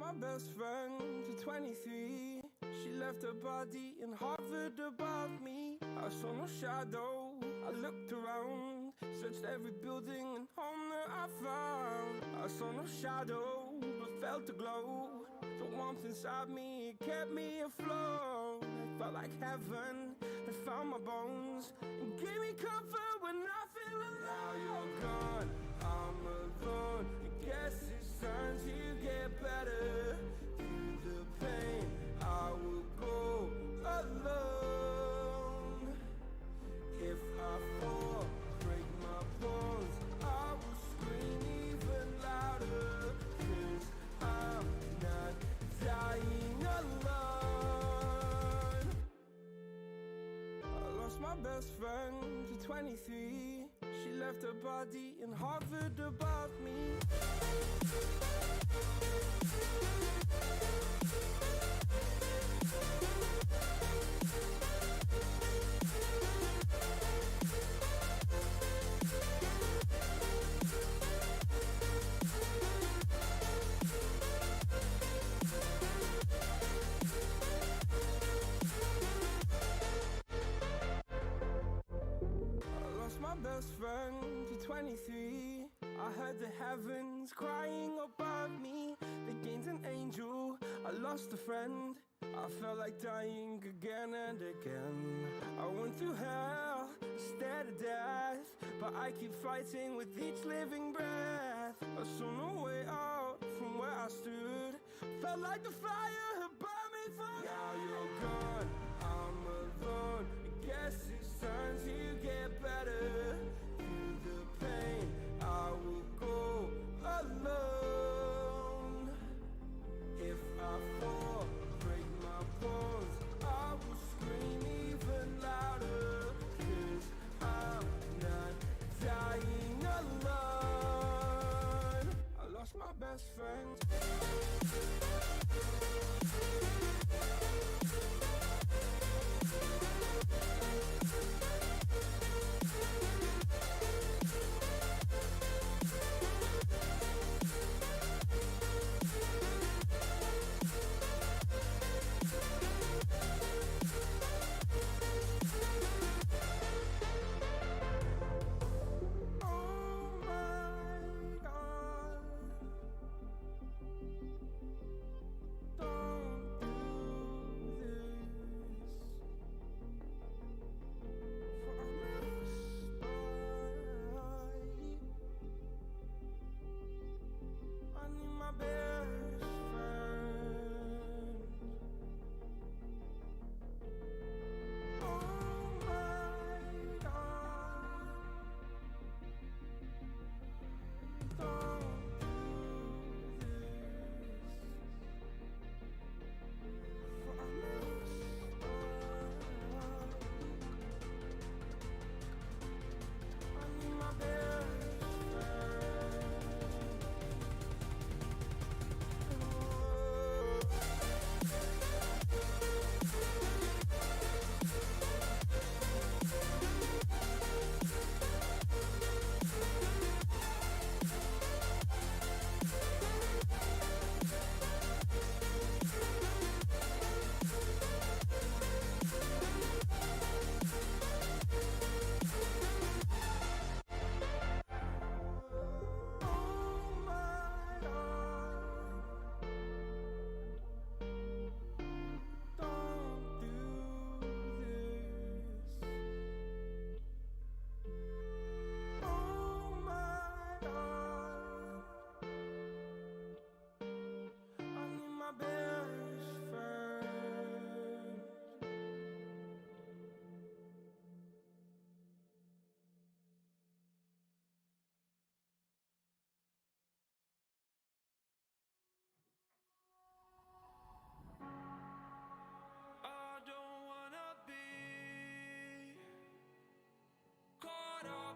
my best friend to 23. She left her body and hovered above me. I saw no shadow, I looked around, searched every building and home that I found. I saw no shadow, but felt a glow. The warmth inside me, it kept me afloat. It felt like heaven had found my bones and gave me comfort when I feel alone. Now you're gone, I'm alone. I guess it's time to get better. Through the pain, I will go alone. If I fall, break my bones, I will scream even louder. 'Cause I'm not dying alone. I lost my best friend to 23. She left her body and hovered above me. My best friend to 23. I heard the heavens crying above me. They gained an angel, I lost a friend. I felt like dying again and again. I went through hell, stared at death, but I keep fighting with each living breath. I saw no way out from where I stood. Felt like the fire had burned me through. Now you're gone, I'm alone. I guess it's time to get better. Through the pain, I will go alone. If I fall, break my bones, I will scream even louder. 'Cause I'm not dying alone. I lost my best friend.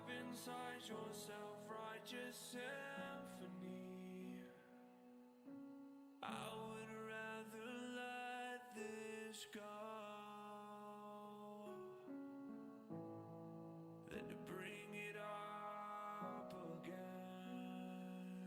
Inside your self-righteous symphony, I would rather let this go than to bring it up again.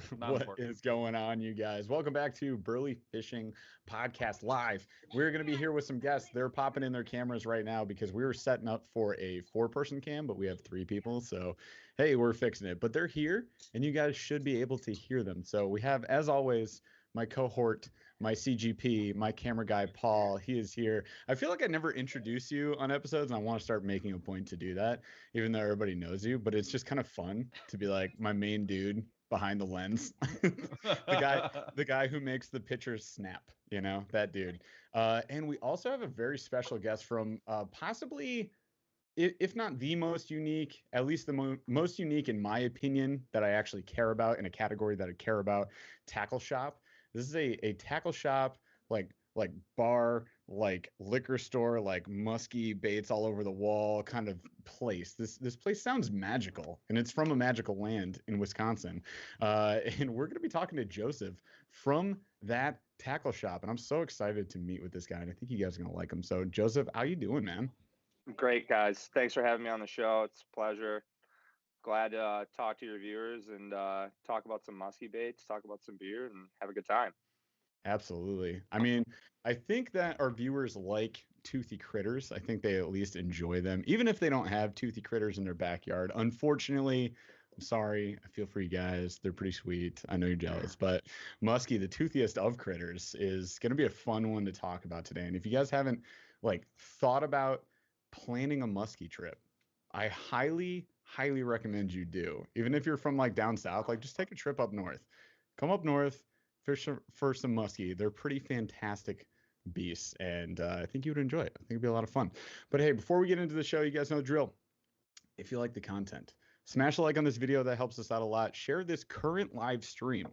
What is going on, you guys? Welcome back to Burly Fishing Podcast Live. We're going to be here with some guests. They're popping in their cameras right now because we were setting up for a 4-person cam, but we have 3 people. So, hey, we're fixing it. But they're here, and you guys should be able to hear them. So we have, as always, my cohort, my CGP, my camera guy, Paul. He is here. I feel like I never introduce you on episodes, and I want to start making a point to do that, even though everybody knows you. But it's just kind of fun to be like my main dude behind the lens. the guy who makes the pictures snap, that dude. And we also have a very special guest from possibly, if not the most unique, at least the most unique in my opinion, that I actually care about, in a category that I care about, tackle shop. This is a tackle shop, like bar, like liquor store, like musky baits all over the wall kind of place. This place sounds magical, and it's from a magical land in Wisconsin. And we're going to be talking to Joseph from that tackle shop, and I'm so excited to meet with this guy, and I think you guys are going to like him. So, Joseph, how you doing, man? Great, guys. Thanks for having me on the show. It's a pleasure. Glad to talk to your viewers and talk about some musky baits, talk about some beer, and have a good time. Absolutely. I mean, I think that our viewers like toothy critters. I think they at least enjoy them, even if they don't have toothy critters in their backyard. Unfortunately, I'm sorry. I feel for you guys. They're pretty sweet. I know you're jealous, but musky, the toothiest of critters, is going to be a fun one to talk about today. And if you guys haven't thought about planning a musky trip, I highly recommend you do. Even if you're from down south, just take a trip up north. Come up north, fish for some muskie. They're pretty fantastic beasts, and I think you would enjoy it. I think it'd be a lot of fun. But hey, before we get into the show, you guys know the drill. If you like the content, smash a like on this video. That helps us out a lot. Share this current live stream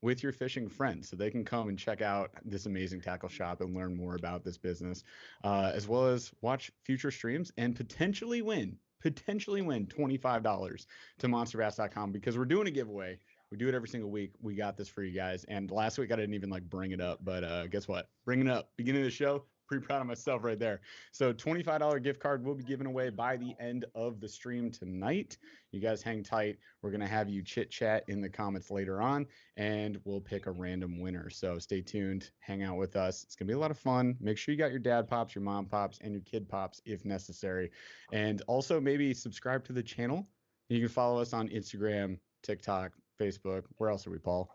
with your fishing friends so they can come and check out this amazing tackle shop and learn more about this business, as well as watch future streams and potentially win $25 to monsterbass.com, because we're doing a giveaway. We do it every single week. We got this for you guys. And last week I didn't even bring it up, but guess what? Bring it up. Beginning of the show. Pretty proud of myself right there. So $25 gift card will be given away by the end of the stream tonight. You guys hang tight. We're going to have you chit chat in the comments later on, and we'll pick a random winner. So stay tuned. Hang out with us. It's going to be a lot of fun. Make sure you got your dad pops, your mom pops, and your kid pops if necessary. And also maybe subscribe to the channel. You can follow us on Instagram, TikTok, Facebook. Where else are we, Paul?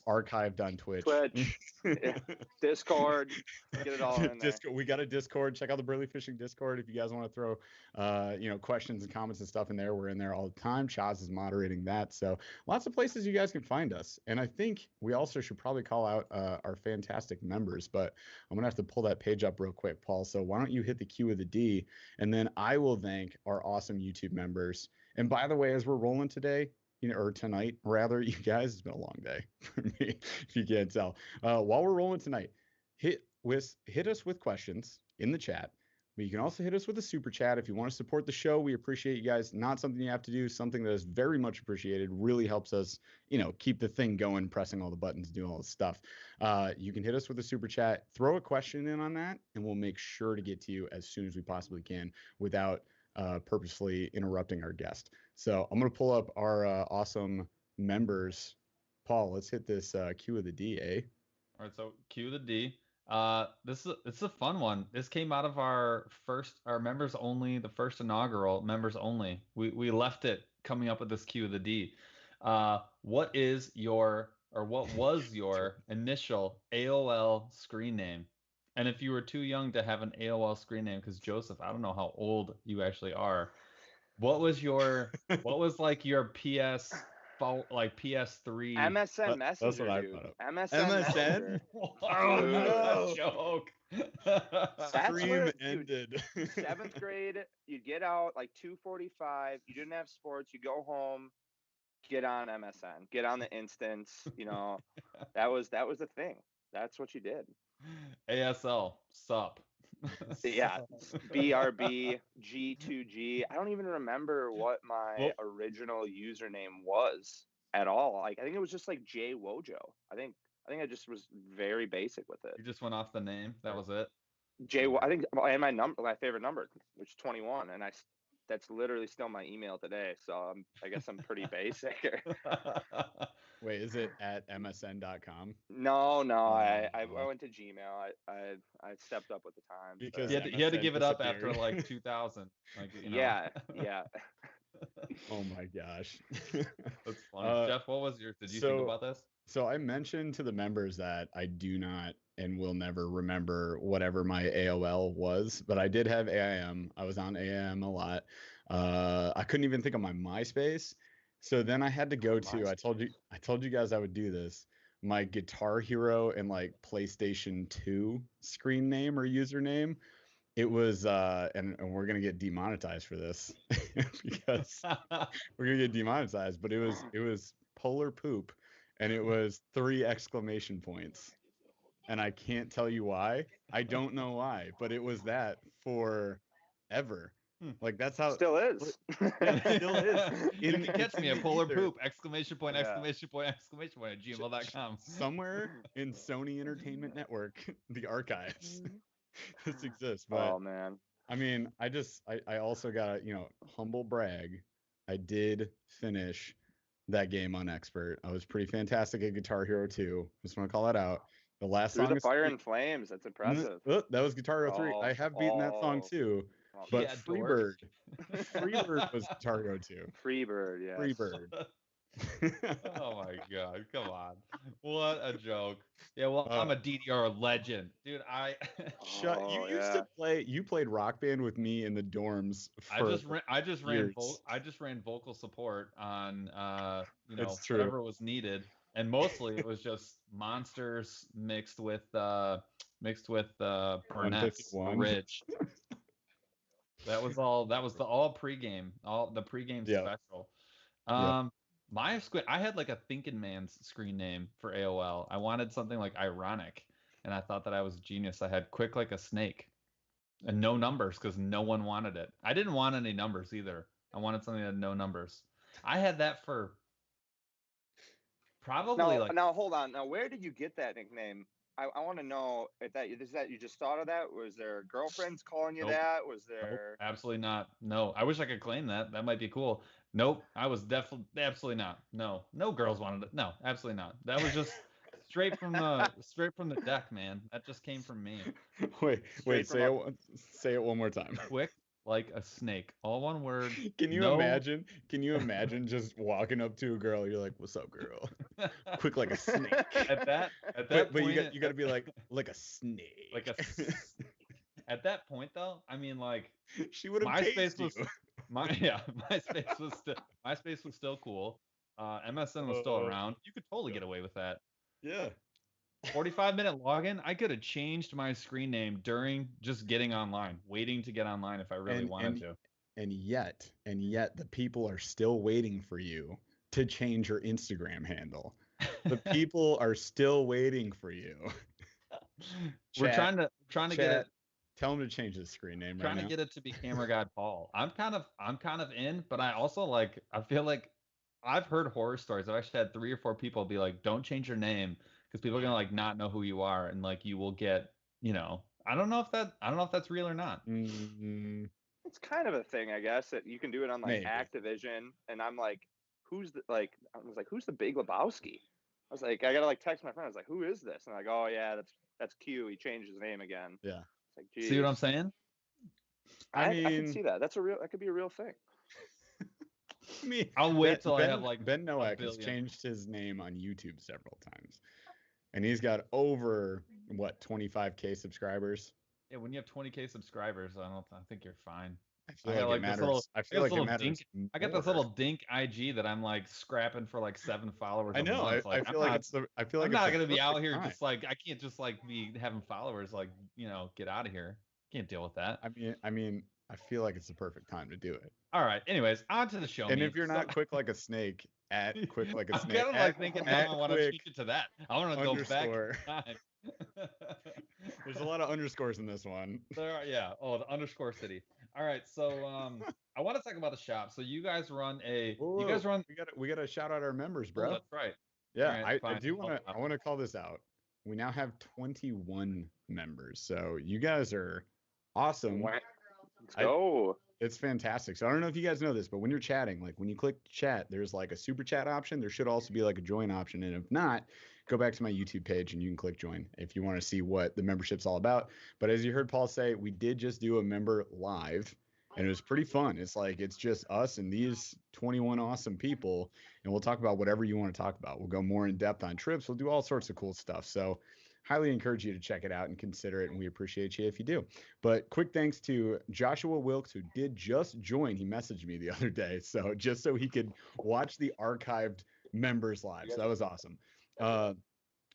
Archived on Twitch, Discord, get it all in there. We got a Discord. Check out the Burly Fishing Discord if you guys want to throw questions and comments and stuff in there. We're in there all the time. Chaz is moderating that, so lots of places you guys can find us. And I think we also should probably call out our fantastic members, but I'm gonna have to pull that page up real quick, Paul. So why don't you hit the Q of the D, and then I will thank our awesome YouTube members. And by the way, as we're rolling today, or tonight, rather, you guys, it's been a long day for me, if you can't tell. While we're rolling tonight, hit us with questions in the chat. But you can also hit us with a super chat if you want to support the show. We appreciate you guys. Not something you have to do, something that is very much appreciated. Really helps us, keep the thing going, pressing all the buttons, doing all the stuff. You can hit us with a super chat, throw a question in on that, and we'll make sure to get to you as soon as we possibly can without purposefully interrupting our guest. So I'm going to pull up our awesome members. Paul, let's hit this Q of the D, eh? All right, so Q of the D. It's a fun one. This came out of our members only, the first inaugural members only. We left it coming up with this Q of the D. What was your initial AOL screen name? And if you were too young to have an AOL screen name, because Joseph, I don't know how old you actually are. What was your PS PS3 MSN Messenger? That's what I dude. thought of. MSN. Messenger? Oh no, joke. Stream ended. 7th grade, you'd get out 2:45. You didn't have sports. You go home, get on MSN, get on the instance. That was the thing. That's what you did. ASL, sup. Yeah, BRB, G2G. I don't even remember what my original username was at all. I think it was just J Wojo. I think I just was very basic with it. You just went off the name. That was it. I think, and my favorite number, which is 21, and I that's literally still my email today. So I guess I'm pretty basic. Wait, is it at msn.com? No, I Oh. went to Gmail. I stepped up with the times. Because he had to MSN give it up after disappeared. like 2000. Like, you know. Yeah. Oh my gosh. That's funny. Jeff, what was yours? Did you think about this? So I mentioned to the members that I do not and will never remember whatever my AOL was, but I did have AIM. I was on AIM a lot. I couldn't even think of my MySpace. So then I had to go to, I told you guys I would do this, my Guitar Hero and like PlayStation 2 screen name or username. It was and we're gonna get demonetized for this because we're gonna get demonetized, but it was Polar Poop, and it was 3 exclamation points. And I can't tell you why. I don't know why, but it was that forever. Like that's how Still is. Yeah, it still is. You can catch me at Polar Ether. Poop! Exclamation point! Yeah. Exclamation point! Exclamation point! At gmail.com. Somewhere in Sony Entertainment Network, the archives, this exists. But Oh man. I mean, I also got humble brag. I did finish that game on expert. I was pretty fantastic at Guitar Hero 2. Just want to call that out. The last Through song the is Fire and Flames. That's impressive. that was Guitar Hero 3. I have beaten that song too. But Yeah, dork. Freebird was Guitar Hero 2. Freebird, yes. Freebird. Oh my god, come on. What a joke. Yeah, well, I'm a DDR legend. Dude, You used to play, you played Rock Band with me in the dorms for I just ran vocal support on whatever was needed. And mostly it was just monsters mixed with Burnett's Ridge. That was all pregame, all the pregame special. I had like a Thinking Man's screen name for AOL. I wanted something like ironic, and I thought that I was a genius. I had quick like a snake, and no numbers because no one wanted it. I didn't want any numbers either. I wanted something that had no numbers. I had that for probably now hold on. Now where did you get that nickname? I want to know if that you just thought of that. Was there girlfriends calling you that? Was there? Nope, absolutely not. No, I wish I could claim that. That might be cool. Nope, I was absolutely not. No girls wanted it. No, absolutely not. That was just straight from the deck, man. That just came from me. Wait, say it one more time. Quick like a snake. All one word. Can you imagine? Can you imagine just walking up to a girl? You're like, "What's up, girl?" Quick like a snake. At that but point, you got to be like a snake. Like a snake. At that point, though, I mean, like, she would have tased you. MySpace was still cool. MSN was still around. You could totally get away with that. Yeah. 45-minute login. I could have changed my screen name during just getting online, waiting to get online if I really wanted to. And yet, the people are still waiting for you to change your Instagram handle. The people are still waiting for you. We're trying to get it. Tell them to change the screen name. Trying to get it to be Camera God Paul. I'm kind of in, but I also I feel like I've heard horror stories. I've actually had 3 or 4 people be like, "Don't change your name because people are gonna not know who you are, and you will get I don't know if that's real or not." Mm-hmm. It's kind of a thing, I guess, that you can do it on Activision, and I'm like, who's the Big Lebowski? I was like, I gotta text my friend. I was like, who is this? And I'm like, oh yeah, that's Q. He changed his name again. Yeah. It's like, geez. See what I'm saying? I can see that. That could be a real thing. I mean, I'll wait till I have Ben Noack has changed his name on YouTube several times, and he's got over 25K subscribers. Yeah, when you have 20K subscribers, I think you're fine. I feel like it matters. I got this little dink IG that I'm scrapping for 7 followers. I know. I feel like I'm not gonna be out here just I can't just be having followers get out of here. Can't deal with that. I mean, I feel like it's the perfect time to do it. All right. Anyways, on to the show. And if you're not quick like a snake, at quick like a snake. I'm kind of thinking now I want to change it to that. I want to go back in time. There's a lot of underscores in this one. There are, yeah. Oh, the underscore city. All right, so I want to talk about the shop. So you guys run We got to shout out our members, bro. Oh, that's right. Yeah, right, I want to call this out. We now have 21 members, so you guys are awesome. Let's go. It's fantastic. So I don't know if you guys know this, but when you're chatting, like when you click chat, there's like a super chat option. There should also be like a join option. And if not, go back to my YouTube page and you can click join if you want to see what the membership's all about. But as you heard Paul say, we did just do a member live and it was pretty fun. It's like, it's just us and these 21 awesome people. And we'll talk about whatever you want to talk about. We'll go more in depth on trips. We'll do all sorts of cool stuff. So highly encourage you to check it out and consider it. And we appreciate you if you do. But quick thanks to Joshua Wilkes, who did just join. He messaged me the other day. So just so he could watch the archived members live. So that was awesome.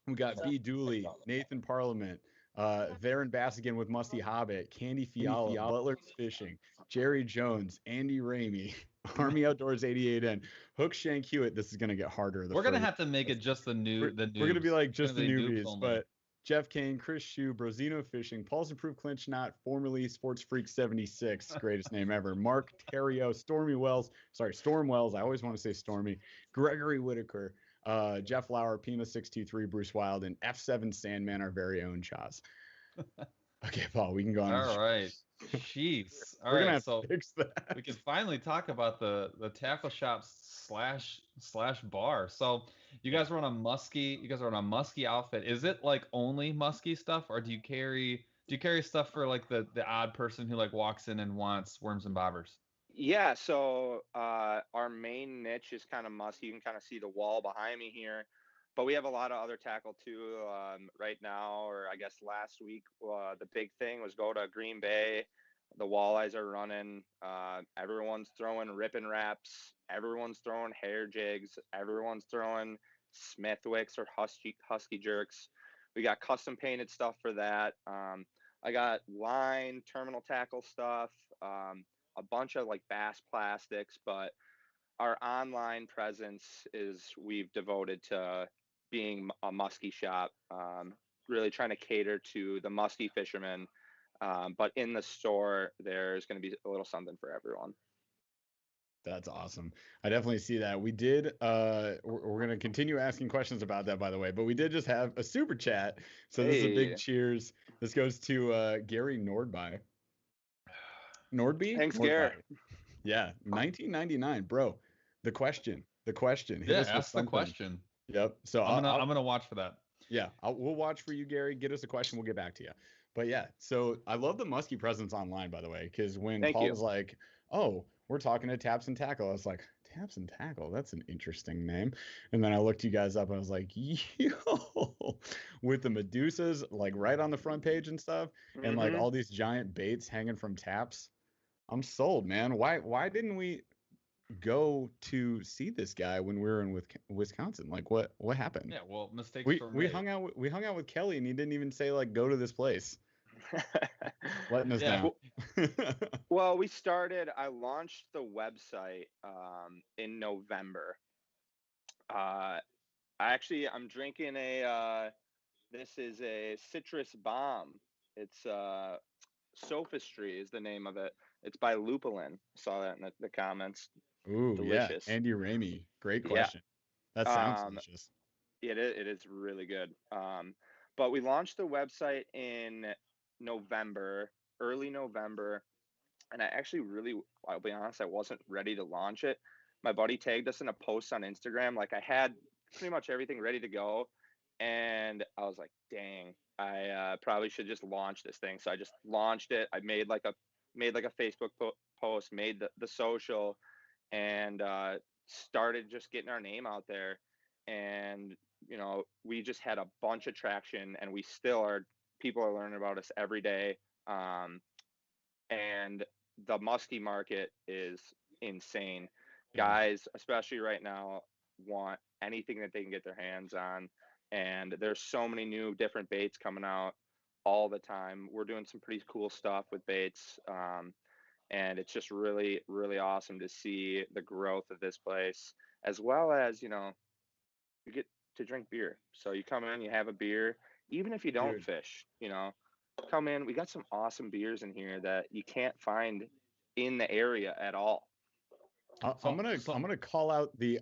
We got B. Dooley, Nathan Parliament, Theron Bass again with Musty Hobbit, Candy Fiala, Butler's Fishing, Jerry Jones, Andy Ramey, Army Outdoors 88N, Hook Shank Hewitt. This is going to get harder. We're going to have to make it just the new. We're going to be like just the newbies, but Jeff Kane, Chris Shue, Brozino Fishing, Paul's Improved Clinch Knot, formerly Sports Freak 76, greatest name ever, Mark Terrio, Storm Wells, I always want to say Stormy, Gregory Whitaker, Jeff Lauer, Pima 623, Bruce Wild, and F7 Sandman, our very own Chaz. Okay, Paul, we can go on. All right. Jeez. All We're right, gonna have so to fix that. we can finally talk about the tackle shop slash bar. So you guys run a musky outfit. Is it like only musky stuff, or do you carry stuff for like the odd person who like walks in and wants worms and bobbers? Yeah, so our main niche is kind of musky. You can kind of see the wall behind me here, but we have a lot of other tackle too. Right now, or I guess last week, the big thing was go to Green Bay. The walleyes are running. Everyone's throwing ripping wraps. Everyone's throwing hair jigs. Everyone's throwing Smithwicks or husky jerks. We got custom painted stuff for that. I got line terminal tackle stuff. A bunch of like bass plastics, but our online presence is we've devoted to being a musky shop, really trying to cater to the musky fishermen. But in the store, there's going to be a little something for everyone. That's awesome. I definitely see that. We did, we're going to continue asking questions about that, by the way, but we did just have a super chat. So this is a big cheers. This goes to Gary Nordby. Thanks, Gary. Yeah, 1999, bro. The question. Yeah, ask the question. Yep. So I'm gonna watch for that. Yeah, we'll watch for you, Gary. Get us a question. We'll get back to you. But yeah, so I love the musky presence online, by the way, because when Paul was like, "Oh, we're talking to Taps and Tackle," I was like, "Taps and Tackle? That's an interesting name." And then I looked you guys up and I was like, "Yo," with the Medusas like right on the front page and stuff, and like all these giant baits hanging from Taps. I'm sold, man. Why didn't we go to see this guy when we were in Wisconsin? Like what happened? Yeah, well, mistakes. We hung out with Kelly and he didn't even say like go to this place. Letting us down. Well, I launched the website in November. I'm drinking this is a citrus bomb. It's Sophistry is the name of it. It's by Lupulin. Saw that in the comments. Ooh, delicious. Yeah. Andy Ramey. Great question. That sounds delicious. It is really good. But we launched the website in early November. And I'll be honest, I wasn't ready to launch it. My buddy tagged us in a post on Instagram. Like I had pretty much everything ready to go. And I was like, dang, I probably should just launch this thing. So I just launched it. I made like a Facebook post, made the social, and started just getting our name out there. And we just had a bunch of traction, and we still are. People are learning about us every day. And the musky market is insane. Guys, especially right now, want anything that they can get their hands on. And there's so many new different baits coming out all the time. We're doing some pretty cool stuff with baits. And it's just really, really awesome to see the growth of this place, as well as, you get to drink beer. So you come in, you have a beer, even if you don't fish, come in. We got some awesome beers in here that you can't find in the area at all. I'm gonna call out the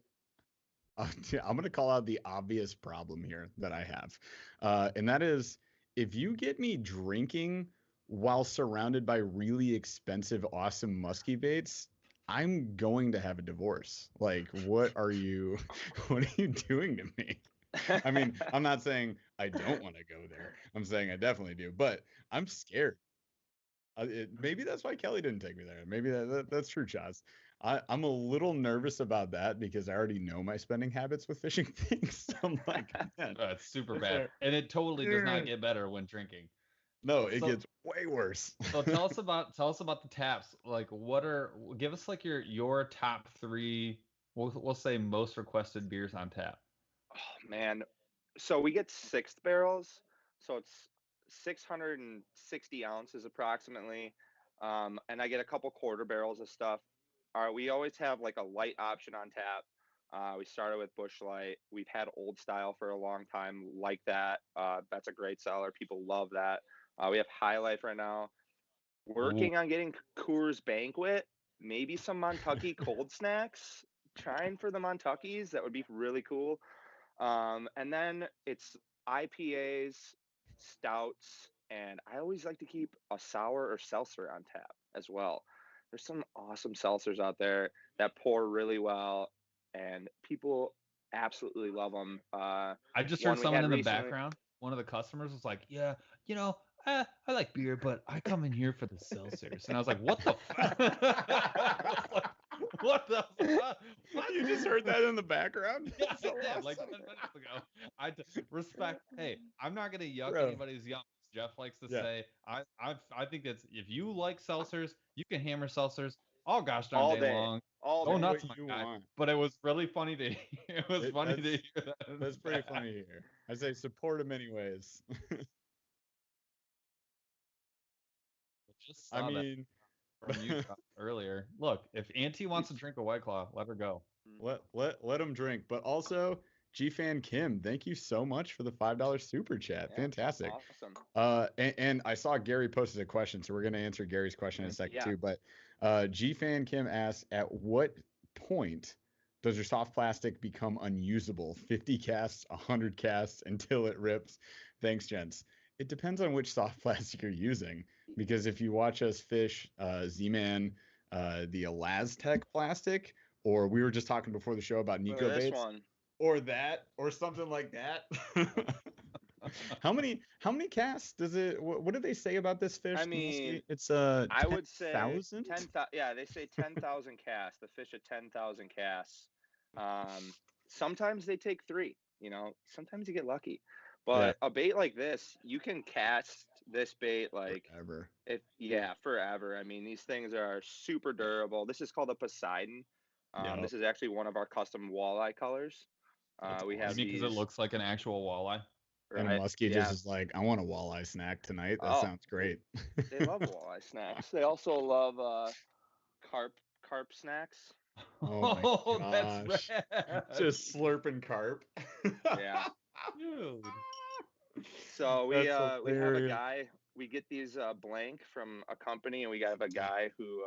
obvious problem here that I have, and that is if you get me drinking while surrounded by really expensive, awesome musky baits, I'm going to have a divorce. Like, what are you doing to me? I mean, I'm not saying I don't want to go there. I'm saying I definitely do, but I'm scared. Maybe that's why Kelly didn't take me there. Maybe that's true, Chaz. I'm a little nervous about that because I already know my spending habits with fishing things. So I'm like, man, It's super bad, and it totally does not get better when drinking. No, it gets way worse. So tell us about the taps. Like, give us like your top 3. We'll say most requested beers on tap. Oh man, so we get 6th barrels, so it's 660 ounces approximately, and I get a couple quarter barrels of stuff. We always have like a light option on tap. We started with Bush Light. We've had Old Style for a long time, like that. That's a great seller. People love that. We have High Life right now. Working on getting Coors Banquet, maybe some Montucky cold snacks. Trying for the Montuckies. That would be really cool. And then it's IPAs, stouts, and I always like to keep a sour or seltzer on tap as well. There's some awesome seltzers out there that pour really well, and people absolutely love them. I just heard someone in the background. One of the customers was like, "Yeah, I like beer, but I come in here for the seltzers." And I was like, "What the fuck?" What the fuck? What? You just heard that in the background? Yeah, so I did, like 10 minutes ago. I respect. Hey, I'm not gonna yuck anybody's yum. Jeff likes to say. I think that's, if you like seltzers, you can hammer seltzers all gosh darn all day long. All day. Nuts, my guy. But it was really funny to hear. It was funny to hear that. That's pretty funny to hear. I say support him anyways. Just saw that from you earlier. Look, if Auntie wants to drink a White Claw, let her go. Let him drink. But also, G-Fan Kim, thank you so much for the $5 super chat. Fantastic. Awesome. And I saw Gary posted a question, so we're going to answer Gary's question in a second too. But G-Fan Kim asks, at what point does your soft plastic become unusable? 50 casts, 100 casts until it rips? Thanks, gents. It depends on which soft plastic you're using, because if you watch us fish Z-Man, the Elastec plastic, or we were just talking before the show about Nico baits, or that, or something like that. How many casts does it? What do they say about this fish? I mean, it's I would say 10,000. Yeah, they say 10,000 casts. The fish at 10,000 casts. Sometimes they take 3. Sometimes you get lucky. But a bait like this, you can cast this bait like forever. Forever. I mean, these things are super durable. This is called a Poseidon. This is actually one of our custom walleye colors. We have because it looks like an actual walleye. Right? And Musky just is like, I want a walleye snack tonight. That sounds great. They love walleye snacks. They also love carp snacks. Oh my gosh. That's rad. Just slurping carp. Yeah. Dude. So we have a guy. We get these blank from a company, and we have a guy who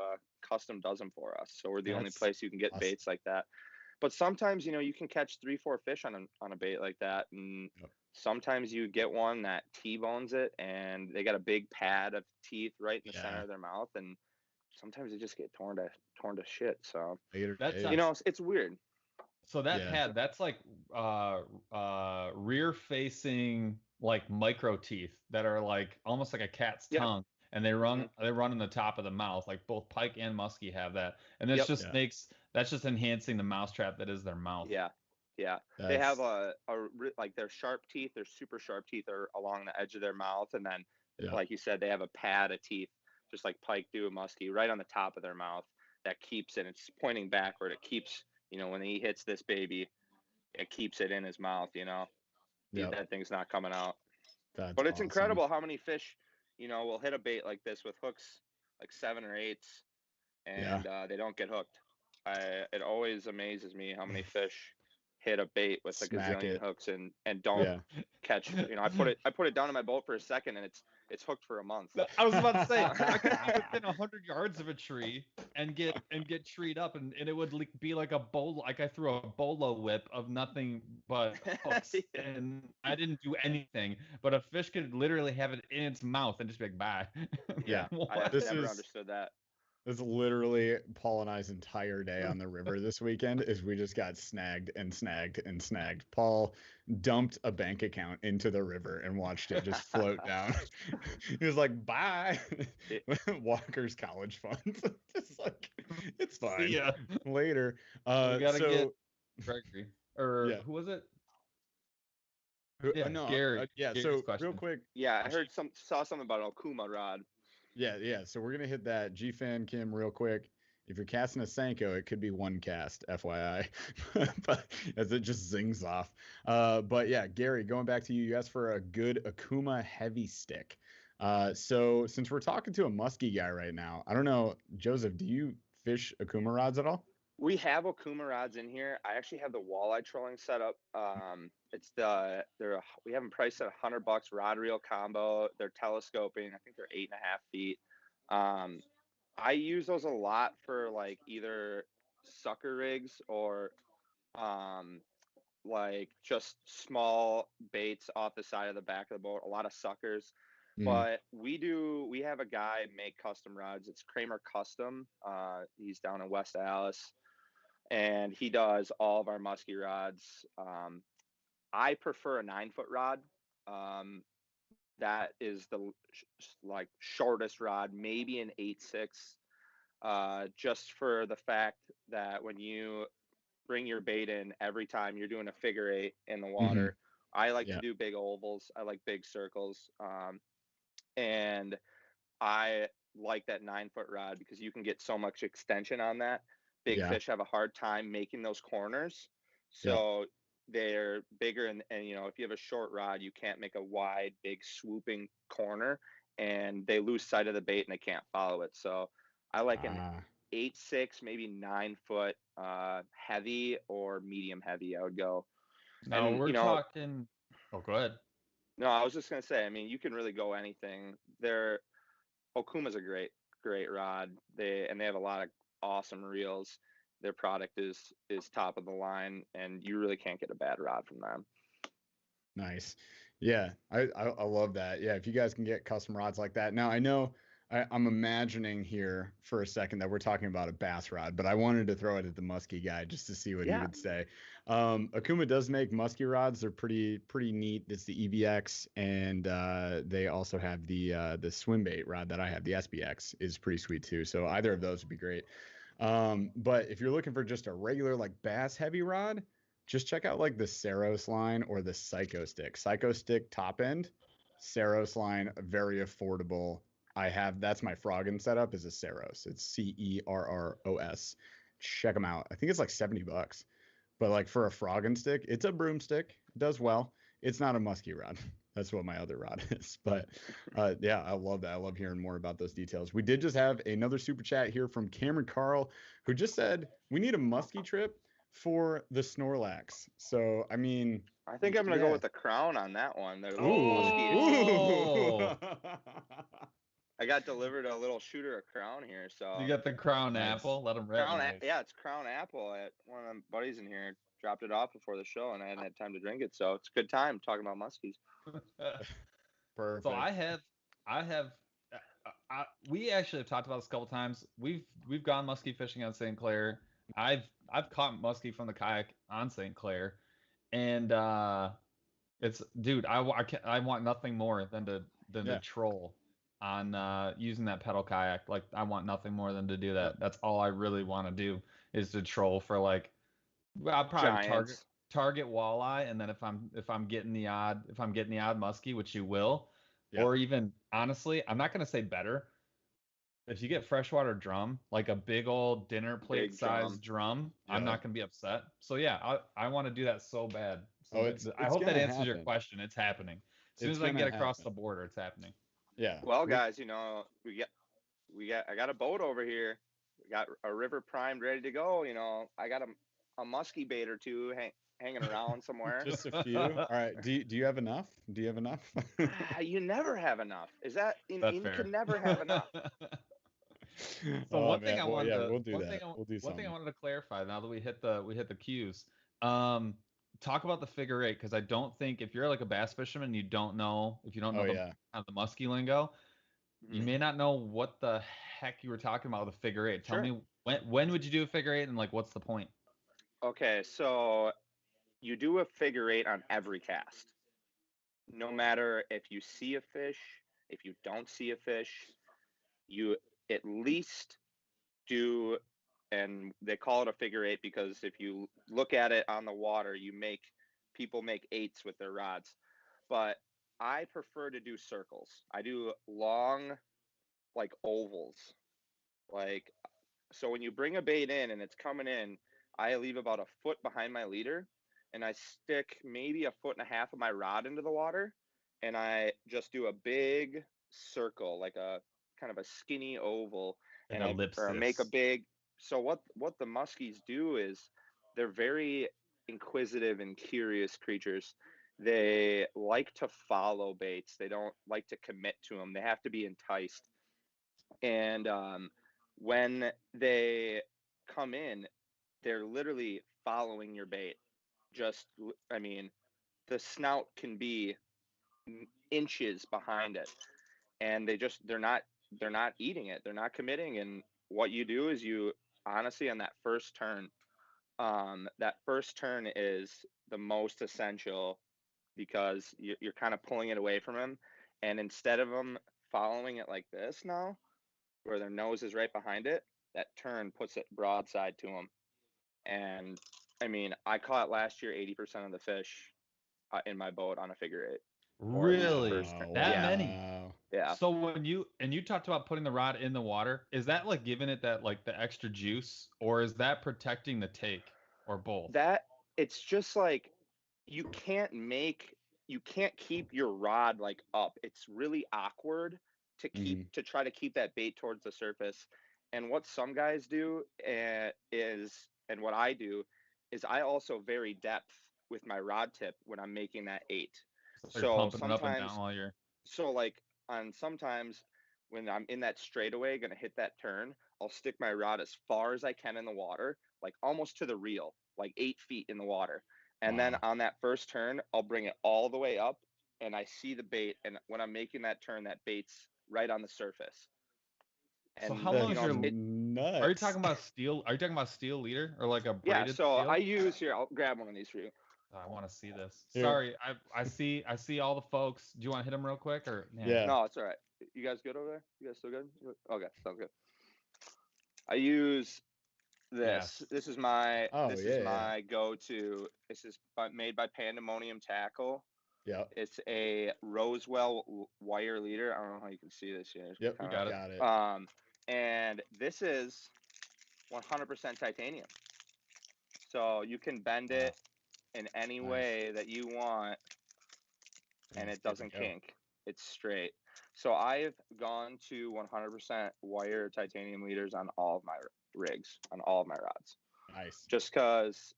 custom does them for us. So we're the only place you can get baits like that. But sometimes, you can catch 3-4 fish on a bait like that, and sometimes you get one that T-bones it, and they got a big pad of teeth right in the center of their mouth, and sometimes they just get torn to shit. So that's it's weird. So that pad, that's like rear facing, like micro teeth that are like almost like a cat's tongue, and they run in the top of the mouth. Like both pike and musky have that, and this that's just enhancing the mousetrap that is their mouth. Yeah. They have like their sharp teeth, their super sharp teeth are along the edge of their mouth, and then like you said, they have a pad of teeth, just like pike do, musky, right on the top of their mouth that keeps it. It's pointing backward. It keeps, when he hits this baby, it keeps it in his mouth. That thing's not coming out. But it's incredible how many fish, will hit a bait like this with hooks like 7 or 8s, and they don't get hooked. It always amazes me how many fish hit a bait with a gazillion hooks and don't catch. I put it down in my boat for a second, and it's it's hooked for a month. I was about to say I could be within 100 yards of a tree and get treed up, and it would be like a bowl, like I threw a bolo whip of nothing but hooks, and I didn't do anything. But a fish could literally have it in its mouth and just be like, bye. Yeah, I've never understood that. This is literally Paul and I's entire day on the river this weekend. Is we just got snagged and snagged and snagged. Paul dumped a bank account into the river and watched it just float down. He was like, "Bye." Walker's college funds. Just like, it's fine. Yeah. Later. We gotta get Gregory or who was it? Yeah, no, Gary. yeah. Gary's So question. real quick. Yeah, I saw something about an Okuma rod. Yeah. So we're gonna hit that G-Fan Kim real quick. If you're casting a Senko, it could be one cast, FYI, but as it just zings off. But yeah, Gary, going back to you, you asked for a good Okuma heavy stick. So since we're talking to a musky guy right now, I don't know, Joseph, do you fish Okuma rods at all? We have Okuma rods in here. I actually have the walleye trolling setup. We have them priced at $100 rod reel combo. They're telescoping. I think they're 8.5 feet. I use those a lot for like either sucker rigs or like just small baits off the side of the back of the boat. A lot of suckers. But we have a guy make custom rods. It's Kramer Custom. He's down in West Allis, and he does all of our musky rods. I prefer a 9-foot rod. That is the like shortest rod, maybe an 8.6. Just for the fact that when you bring your bait in every time you're doing a figure 8 in the water, I like to do big ovals. I like big circles. And I like that 9-foot rod because you can get so much extension on that. Big fish have a hard time making those corners. So they're bigger, and you know, if you have a short rod, you can't make a wide, big swooping corner, and they lose sight of the bait and they can't follow it. So I like an 8.6, maybe 9-foot heavy or medium heavy. I would go. No, and, we're talking. Oh, go ahead. No, I was just gonna say. I mean, you can really go anything. Okuma's a great rod. They have a lot of awesome reels. Their product is top of the line, and you really can't get a bad rod from them. Nice. Yeah, I love that. Yeah, if you guys can get custom rods like that. Now, I know I'm imagining here for a second that we're talking about a bass rod, but I wanted to throw it at the musky guy just to see what he would say. Okuma does make musky rods. They're pretty neat. It's the EVX, and they also have the swim bait rod that I have. The SBX is pretty sweet too. So either of those would be great. But if you're looking for just a regular like bass heavy rod, just check out like the Saros line or the Psycho Stick. Psycho Stick top end, Saros line, very affordable. That's my frogging setup is a Saros. It's CERROS. Check them out. I think it's like $70. But like for a frogging stick, it's a broomstick. It does well. It's not a musky rod. That's what my other rod is. But yeah, I love that. I love hearing more about those details. We did just have another super chat here from Cameron Carl, who just said we need a musky trip for the Snorlax. So I mean, I think I'm gonna go with the Crown on that one. Ooh. I got delivered a little shooter of Crown here, so You got the Crown Apple. Let them rip. Yeah, it's Crown Apple. At one of them buddies in here dropped it off before the show, and I hadn't had time to drink it, so it's a good time talking about muskies. Perfect. So I have. We actually have talked about this a couple times. We've gone muskie fishing on St. Clair. I've caught muskie from the kayak on St. Clair, and it's dude. I want nothing more than to troll on using that pedal kayak. Like I want nothing more than to do that. That's all I really want to do is to troll for like I'll probably target walleye, and then if I'm getting the odd muskie, which you will, or even honestly, I'm not gonna say better. If you get freshwater drum, like a big old dinner plate size drum, I'm not gonna be upset. So yeah, I want to do that so bad. So I hope that answers your question. It's happening. As soon as I can get across the border, it's happening. Yeah. Well, guys, you know, I got a boat over here. We got a river primed, ready to go. You know, I got a musky bait or two hanging around somewhere. Just a few. All right. Do you have enough? Do you have enough? You never have enough. Is that That's you fair. can never have enough. So Oh, one thing man. I Well, wanted yeah, to we'll do one that. thing I, We'll do one thing I something. wanted to clarify now that we hit the cues. Talk about the figure eight, because I don't think if you're like a bass fisherman, you don't know if you don't know Oh, the yeah. kind of the musky lingo, you Mhm. may not know what the heck you were talking about with a figure eight. Tell Sure. me when would you do a figure eight and like what's the point? Okay, so you do a figure eight on every cast. No matter if you see a fish, if you don't see a fish, you at least do, and they call it a figure eight because if you look at it on the water, people make eights with their rods. But I prefer to do circles. I do long, like ovals. Like, so when you bring a bait in and it's coming in, I leave about a foot behind my leader and I stick maybe a foot and a half of my rod into the water and I just do a big circle, like a kind of a skinny oval, An and or make a ellipsis. big. So what the muskies do is they're very inquisitive and curious creatures. They like to follow baits. They don't like to commit to them. They have to be enticed. And when they come in, they're literally following your bait. I mean, the snout can be inches behind it, and they're not eating it. They're not committing. And what you do is you honestly on that first turn is the most essential because you're kind of pulling it away from him, and instead of them following it like this now, where their nose is right behind it, that turn puts it broadside to them. And I mean, I caught last year 80% of the fish in my boat on a figure eight, or at least the Really? first turn. That Yeah, many? yeah. So when you talked about putting the rod in the water, is that like giving it that like the extra juice, or is that protecting the take, or both? That it's just like you can't make you can't keep your rod like up. It's really awkward Mm-hmm. to try to keep that bait towards the surface. And what some guys do and what I do is I also vary depth with my rod tip when I'm making that eight. So you're So pumping it up and down while you're. like on sometimes when I'm in that straightaway gonna hit that turn, I'll stick my rod as far as I can in the water, like almost to the reel, like 8 feet in the water. And then Wow. on that first turn, I'll bring it all the way up and I see the bait. And when I'm making that turn, that bait's right on the surface. So And how long you is know, your? nuts. Are you talking about steel? Are you talking about steel leader or like a yeah. braided So steel? I'll grab one of these for you. Oh, I want to see this. Here. Sorry, I see all the folks. Do you want to hit them real quick or? Yeah. No, it's all right. You guys good over there? You guys still good? Okay, sounds good. I use this. Yes. This is my Oh, this is yeah. my go-to. This is made by Pandemonium Tackle. Yep. It's a Rosewell wire leader. I don't know how you can see this here. Yep. We got it. Got it. And this is 100% titanium. So you can bend Wow. it in any Nice. way that you want, and Nice. it Good to doesn't go. kink. It's straight. So I've gone to 100% wire titanium leaders on all of my rigs, on all of my rods. Nice. Just because,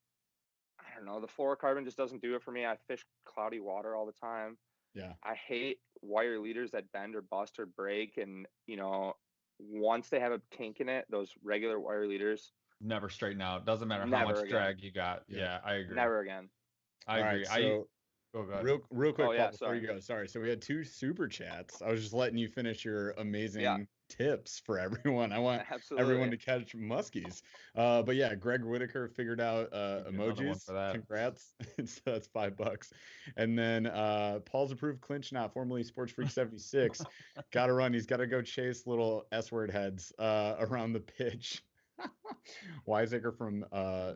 I don't know, the fluorocarbon just doesn't do it for me. I fish cloudy water all the time. Yeah. I hate wire leaders that bend or bust or break. And, you know, once they have a kink in it, those regular wire leaders, Never straighten out. Doesn't matter how Never much again. drag you got. Yeah. Yeah, I agree. never again. I All agree. right. So Oh, go ahead. real quick, Oh, yeah, Paul, before you go. Sorry. So we had 2 super chats. I was just letting you finish your amazing tips for everyone. I want Absolutely. everyone to catch muskies. But yeah, Greg Whitaker figured out Give you another one emojis. for that. Congrats. So that's $5. And then Paul's approved clinch knot, formerly Sports Freak 76. Got to run. He's got to go chase little S-word heads around the pitch. Wiseacre from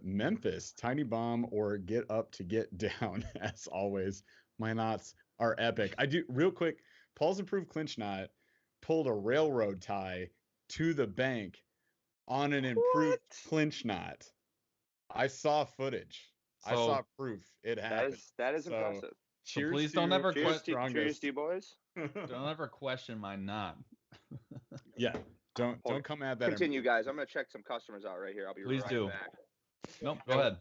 Memphis, tiny bomb or get up to get down. As always, my knots are epic. I do real quick. Paul's approved clinch knot pulled a railroad tie to the bank on an improved clinch knot. I saw footage. I So- saw proof. It happened. That is So, impressive. Cheers please to don't ever the Cheers strongest. to you, boys. Don't ever question my knot. Yeah, don't come at that. Continue, guys. I'm going to check some customers out right here. I'll be Please right do. back. Nope. Go ahead.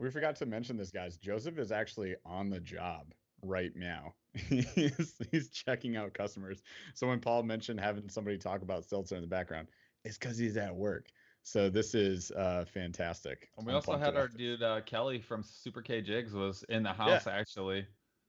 We forgot to mention this, guys. Joseph is actually on the job right now. He's checking out customers. So when Paul mentioned having somebody talk about seltzer in the background, it's because he's at work. So this is fantastic. And we I'm also pumped had our about this. dude Kelly from Super K Jigs was in the Yeah, house actually.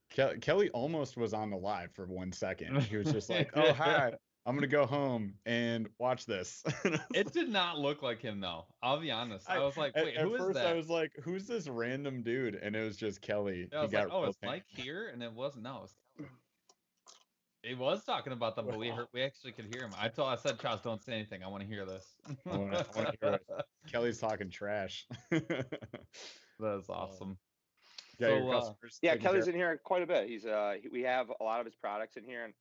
Kelly almost was on the live for 1 second. He was just like, "Oh, hi, I'm gonna go home and watch this." And I was It like, did not look like him though. I'll be honest. I was like, wait, at who is first I that? was like, "Who's this random dude?" And it was just Kelly. I He was like, got oh, real is tame. Mike here? And it wasn't. No, it was Kelly. He was talking about them, but we actually could hear him. I said, Charles, don't say anything. I want to hear this. I want to hear what Kelly's talking trash. That's awesome. Got your So customers Yeah, taken care Kelly's in here quite a bit. We have a lot of his products in here, and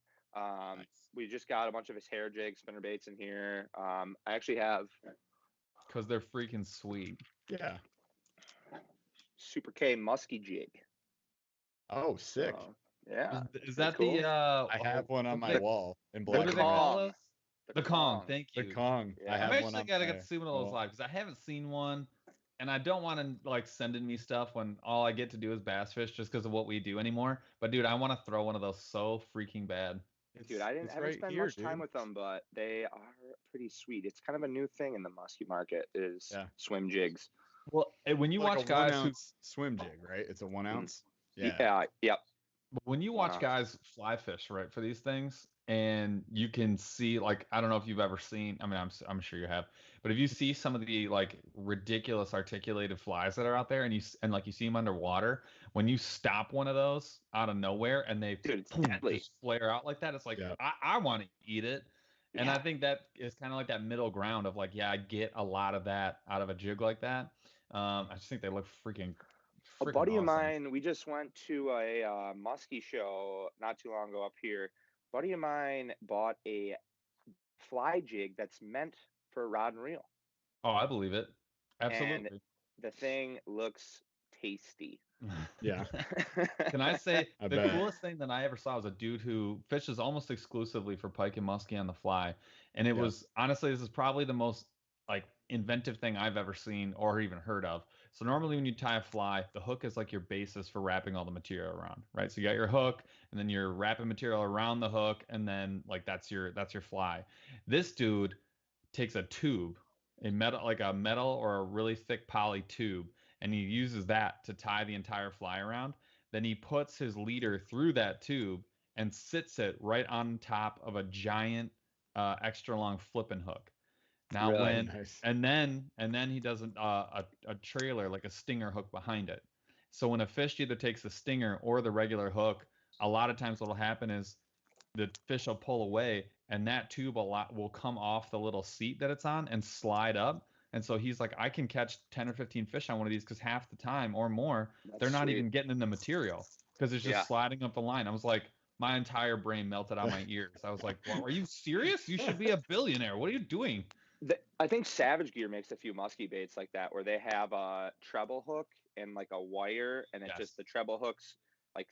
Nice. we just got a bunch of his hair jigs, spinner baits in here. I actually have because they're freaking sweet. Yeah. Super K Musky jig. Oh, sick. So, yeah. Is that cool. the I have one on my wall in black. What do and they white. call us? The The Kong. Thank The you. Kong. Yeah. I have I'm one actually on gotta my get to see one of those wall. live because I haven't seen one, and I don't want to like sending me stuff when all I get to do is bass fish just because of what we do anymore. But dude, I want to throw one of those so freaking bad. Dude, I haven't right spent here, much time dude. with them, but they are pretty sweet. It's kind of a new thing in the musky market is Yeah. swim jigs. Well, when you Like watch a guys 1 who ounce swim jig, right? It's a 1 ounce. Yep. when you watch guys fly fish, right, for these things, and you can see, like, I don't know if you've ever seen, I mean, I'm sure you have, but if you see some of the like ridiculous articulated flies that are out there, and you see them underwater, when you stop one of those out of nowhere and they Dude, it's deadly. just flare out like that, it's like Yeah. I want to eat it. And Yeah. I think that is kind of like that middle ground of like, yeah, I get a lot of that out of a jig like that. I just think they look freaking A buddy of awesome. mine, we just went to a musky show not too long ago up here. Buddy of mine bought a fly jig that's meant for rod and reel. Oh, I believe it. And Absolutely. the thing looks tasty. Yeah. Can I say I the bet. coolest thing that I ever saw was a dude who fishes almost exclusively for pike and muskie on the fly, and it Yeah. was honestly this is probably the most like inventive thing I've ever seen or even heard of. So normally when you tie a fly, the hook is like your basis for wrapping all the material around, right? So you got your hook, and then you're wrapping material around the hook, and then like that's your fly. This dude takes a tube, a metal or a really thick poly tube, and he uses that to tie the entire fly around. Then he puts his leader through that tube and sits it right on top of a giant extra long flipping hook. Now Really? when Nice. and then he does a trailer like a stinger hook behind it. So when a fish either takes the stinger or the regular hook, a lot of times what'll happen is the fish will pull away and that tube will come off the little seat that it's on and slide up. And so he's like, I can catch 10 or 15 fish on one of these because half the time or more, they're not even getting in the material because it's just sliding up the line. I was like, my entire brain melted out my ears. I was like, well, are you serious? You should be a billionaire. What are you doing? I think Savage Gear makes a few musky baits like that where they have a treble hook and like a wire, and it just the treble hooks like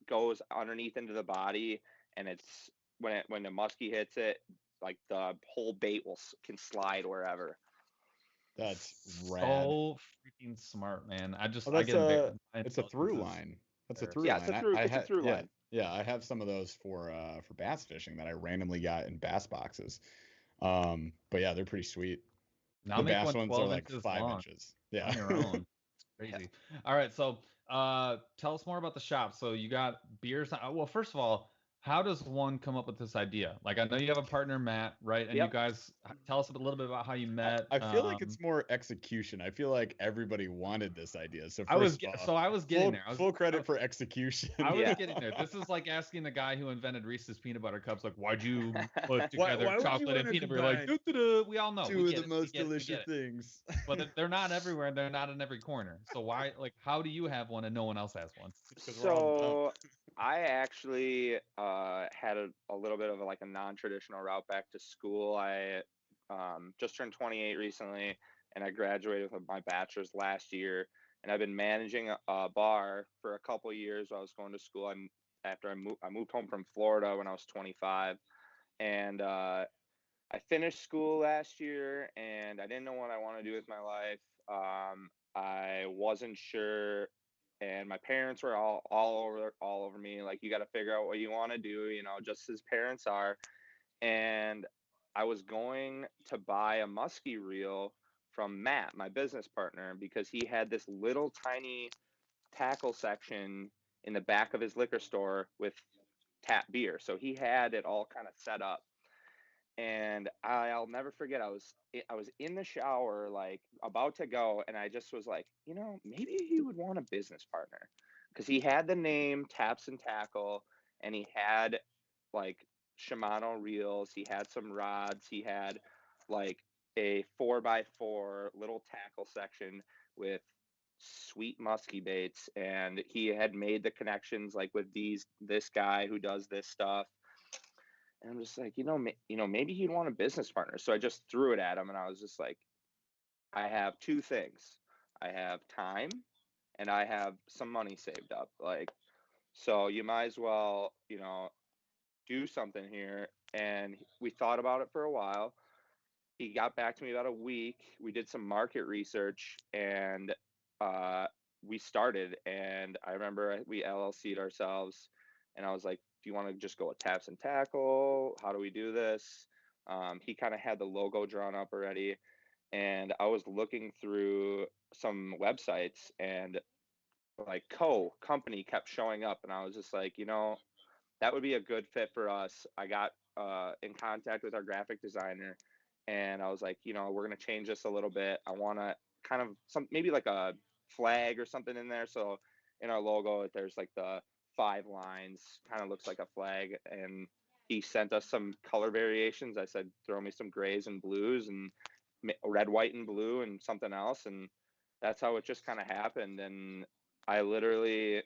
goes underneath into the body, and it's when the muskie hits it, like the whole bait can slide wherever. That's rad. So freaking smart, man. I Well, get it's a through line. That's a through Yeah, line. it's a through line. Yeah, I have some of those for bass fishing that I randomly got in bass boxes. But yeah, they're pretty sweet. Now The make bass one ones 12 are like inches 5 long inches. Yeah. on your own. Crazy. All right, so tell us more about the shop. So you got beers. Well, first of all, how does one come up with this idea? Like, I know you have a partner, Matt, right? And you guys tell us a little bit about how you met. I feel like it's more execution. I feel like everybody wanted this idea. So I was getting there. Full credit for exexecution. I was getting there. This is like asking the guy who invented Reese's peanut butter cups, like, why'd you put together why chocolate and peanut butter? Like, doo-doo-doo. We all know. Two of the most delicious things. But they're not everywhere, and they're not in every corner. So why, like, how do you have one and no one else has one? So I actually had a little bit of a non-traditional route back to school. I just turned 28 recently, and I graduated with my bachelor's last year. And I've been managing a bar for a couple of years while I was going to school. I moved home from Florida when I was 25, and I finished school last year and I didn't know what I want to do with my life. I wasn't sure, and my parents were all over me. Like, you got to figure out what you want to do, just as parents are. And I was going to buy a musky reel from Matt, my business partner, because he had this little tiny tackle section in the back of his liquor store with tap beer. So he had it all kind of set up. And I'll never forget, I was in the shower, like about to go, and I just was like, maybe he would want a business partner, because he had the name Taps and Tackle, and he had like Shimano reels, he had some rods, he had like a 4x4 little tackle section with sweet musky baits, and he had made the connections like with this guy who does this stuff. And I'm just like, maybe he'd want a business partner. So I just threw it at him, and I was just like, I have two things. I have time and I have some money saved up. Like, so you might as well, do something here. And we thought about it for a while. He got back to me about a week. We did some market research, and we started. And I remember we LLC'd ourselves, and I was like, do you want to just go with Taps and Tackle? How do we do this? He kind of had the logo drawn up already, and I was looking through some websites, and like company kept showing up, and I was just like, that would be a good fit for us. I got in contact with our graphic designer, and I was like, we're going to change this a little bit. I want to kind of maybe like a flag or something in there. So in our logo, there's like the 5 lines, kind of looks like a flag. And he sent us some color variations. I said, throw me some grays and blues and red, white, and blue and something else. And that's how it just kind of happened. And I literally,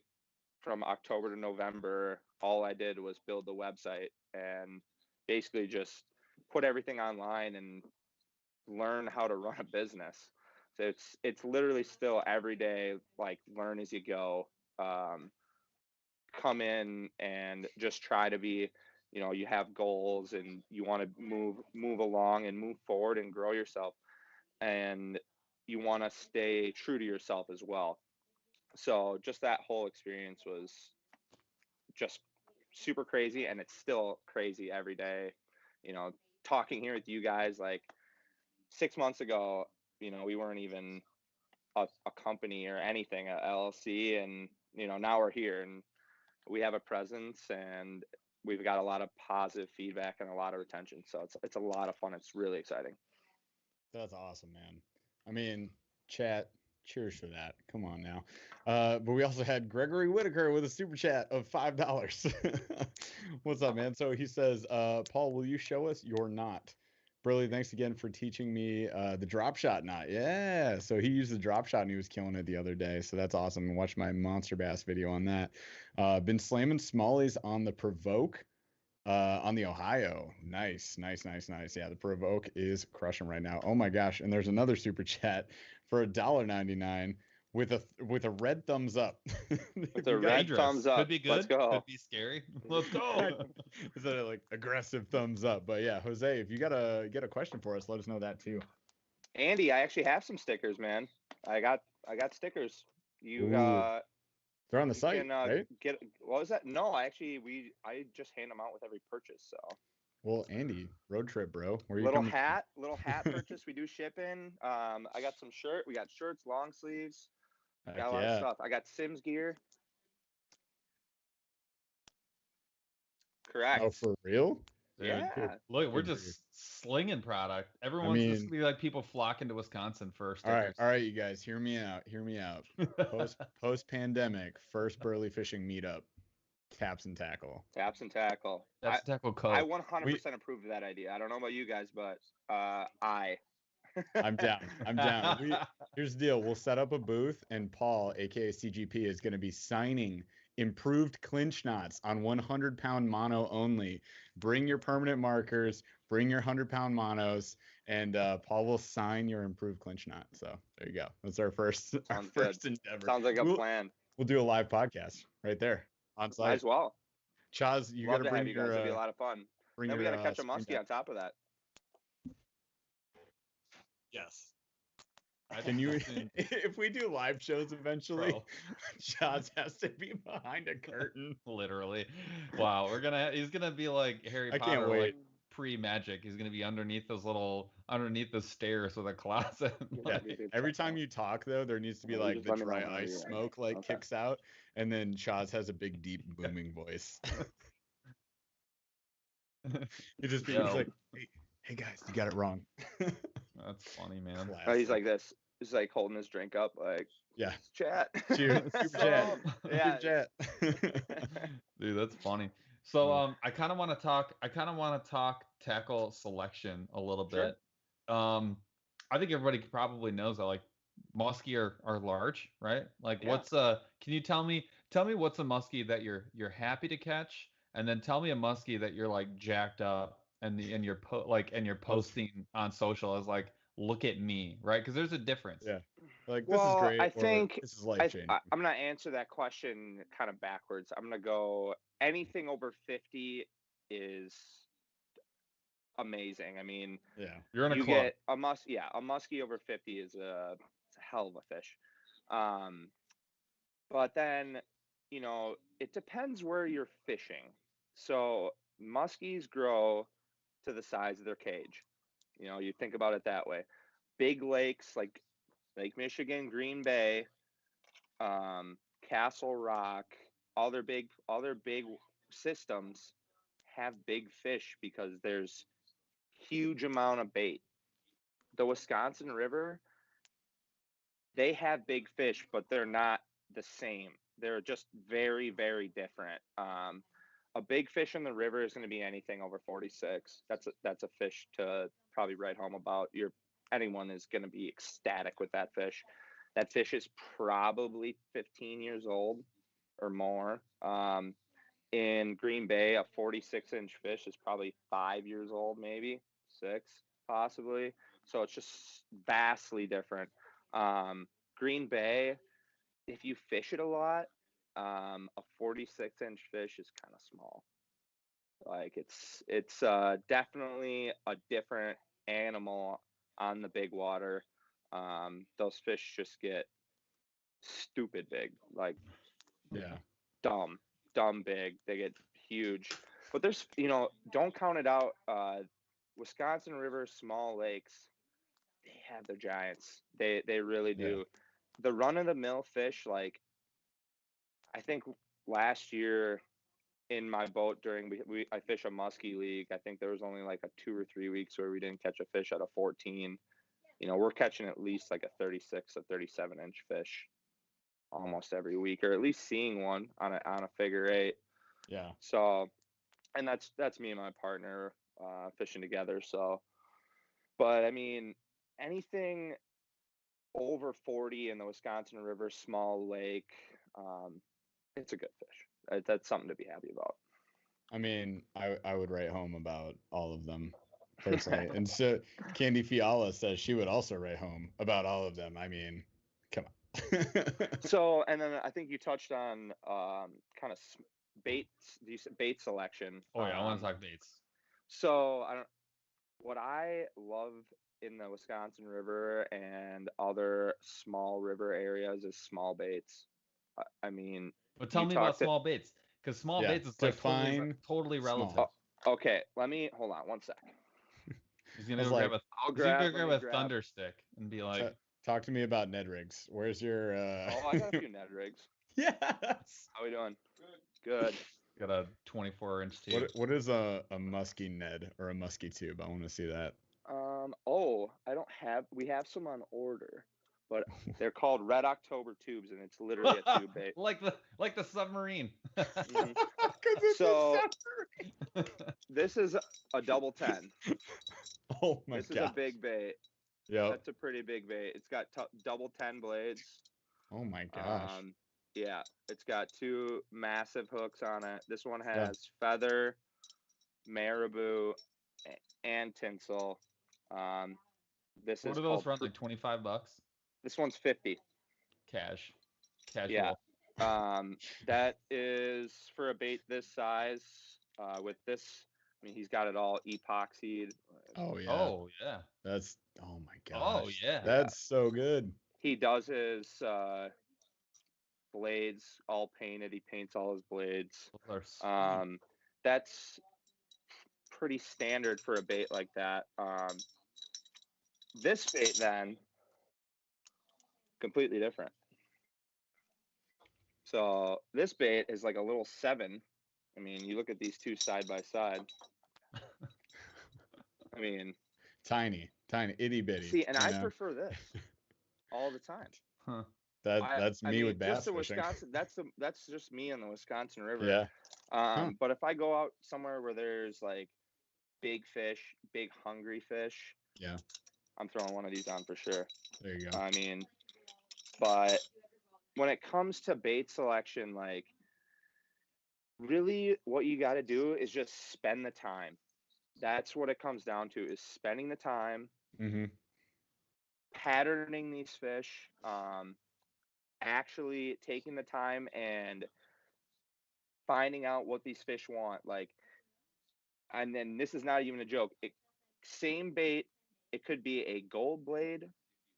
from October to November, all I did was build the website and basically just put everything online and learn how to run a business. So it's literally still every day, like, learn as you go. Come in and just try to be, you have goals and you want to move along and move forward and grow yourself, and you want to stay true to yourself as well. So just that whole experience was just super crazy, and it's still crazy every day. Talking here with you guys, like 6 months ago, we weren't even a company or anything, a LLC, and now we're here and we have a presence, and we've got a lot of positive feedback and a lot of retention. So it's a lot of fun. It's really exciting. That's awesome, man. I mean, chat, cheers for that. Come on now. But we also had Gregory Whitaker with a super chat of $5. What's up, man? So he says, Paul, will you show us your knot? Burly, thanks again for teaching me the drop shot knot. Yeah, so he used the drop shot and he was killing it the other day. So that's awesome. Watch my monster bass video on that. Been slamming smallies on the Provoke on the Ohio. Nice. Yeah, the Provoke is crushing right now. Oh my gosh. And there's another super chat for $1.99 with a red thumbs up. With a red thumbs up. Could be good. Let's go. Could be scary. Let's go. Is that like aggressive thumbs up? But yeah, Jose, if you got a question for us, let us know that too. Andy, I actually have some stickers, man. I got stickers. You they're on the site, right? What was that? No, I just hand them out with every purchase. So. Well, Andy, road trip, bro. Where you little hat purchase. We do shipping. I got some shirt. We got shirts, long sleeves. Got a lot of stuff. I got Sims gear. Correct. Oh, for real? Yeah. Look, we're just slinging product. Everyone's just gonna be like people flocking to Wisconsin for stickers. All right, you guys, hear me out. Post pandemic, first Burly fishing meetup. Taps and Tackle. Taps and Tackle. Taps and Tackle code. I 100% approve of that idea. I don't know about you guys, but I'm down. Here's the deal. We'll set up a booth, and Paul, aka CGP, is going to be signing improved clinch knots on 100-pound mono only. Bring your permanent markers, bring your 100-pound monos, and Paul will sign your improved clinch knot. So there you go. That's our first endeavor. Sounds like a plan. We'll do a live podcast right there on site. Might as well. Chaz, you got to bring your. It'll be a lot of fun. Then we got to catch a muskie on top of that. Yes. I Can you, assumed- if we do live shows eventually, Bro. Chaz has to be behind a curtain. Literally. Wow, he's gonna be like Harry I Potter, can't wait. like pre-magic. He's gonna be underneath the stairs with a closet. Yeah. Every time you talk, though, there needs to be You like just the let me know dry whenever ice you're ready. smoke like Okay. kicks out, and then Chaz has a big, deep, booming voice. He's Yo. like, hey guys, you got it wrong. That's funny, man. Oh, he's Classic. like this. He's like holding his drink up, like Yeah. chat. Cheers. Super chat. Yeah. Super chat. Dude, that's funny. So I kind of want to talk tackle selection a little Sure. bit. I think everybody probably knows that like muskie are large, right? Like Yeah. what's can you tell me what's a muskie that you're happy to catch, and then tell me a muskie that you're like jacked up and you're posting on social as like look at me, right? Because there's a difference. Yeah. Like, this Well, is great. I or think this is life changing. I'm gonna answer that question kind of backwards. I'm gonna go anything over 50 is amazing. I mean, Yeah. You're in a you club. get a muskie over 50 is it's a hell of a fish. But then, it depends where you're fishing. So muskies grow to the size of their cage. You think about it that way. Big lakes like Lake Michigan, Green Bay, Castle Rock, all their big systems have big fish because there's huge amount of bait. The Wisconsin River, they have big fish, but they're not the same. They're just very, very different. A big fish in the river is going to be anything over 46. That's a fish to probably write home about. Anyone is going to be ecstatic with that fish. That fish is probably 15 years old or more. In Green Bay, a 46-inch fish is probably 5 years old, maybe 6, possibly. So it's just vastly different. Green Bay, if you fish it a lot, a 46-inch fish is kind of small. Like it's definitely a different animal on the big water. Those fish just get stupid big, like Yeah. dumb big. They get huge. But there's, don't count it out. Wisconsin River, small lakes, they have their giants. They really do. Yeah. The run of the mill fish, like I think last year in my boat I fish a muskie league. I think there was only like a 2 or 3 weeks where we didn't catch a fish out of 14. We're catching at least like a 36 or 37-inch fish almost every week, or at least seeing one on a figure 8. Yeah. So, and that's me and my partner fishing together. So, but I mean, anything over 40 in the Wisconsin River, small lake, it's a good fish. That's something to be happy about. I mean, I would write home about all of them personally. And so Candy Fiala says she would also write home about all of them. I mean, come on. So, and then I think you touched on kind of baits. Do you say bait selection? Oh yeah, I want to talk baits. So what I love in the Wisconsin River and other small river areas is small baits. I mean, But tell me about small baits, because small baits is like totally relative. Okay, hold on one sec. He's gonna grab a thunder stick and be like, talk to me about Ned rigs. Where's your I got a few Ned rigs. Yes. How we doing? Good. Got a 24-inch tube. What is a musky Ned or a musky tube? I want to see that. We have some on order, but they're called Red October tubes, and it's literally a tube bait. like the submarine. Mm-hmm. So this is a double 10. Oh my god. This is a big bait. Yeah. That's a pretty big bait. It's got double 10 blades. Oh my gosh. Yeah, it's got 2 massive hooks on it. This one has feather, marabou, and tinsel. What are those run like $25? This one's 50. Cash. Casual. Yeah. That is for a bait this size, with this I mean, he's got it all epoxied. Oh yeah. Oh yeah. That's oh my Oh gosh. yeah. That's so good. He does his blades all painted. He paints all his blades. Those are sweet. That's pretty standard for a bait like that. This bait then, completely different. So this bait is like a little 7. I mean, you look at these two side by side. I mean, Tiny, itty bitty. see, and I prefer this all the time. Huh. That's me with bass just the fishing. Wisconsin. That's just me on the Wisconsin River. Yeah. But if I go out somewhere where there's like big fish, big hungry fish, Yeah. I'm throwing one of these on for sure. There you go. I mean, but when it comes to bait selection, like really what you got to do is just spend the time. That's what it comes down to, is spending the time, patterning these fish, actually taking the time and finding out what these fish want. Like, and then this is not even a joke. Same bait, it could be a gold blade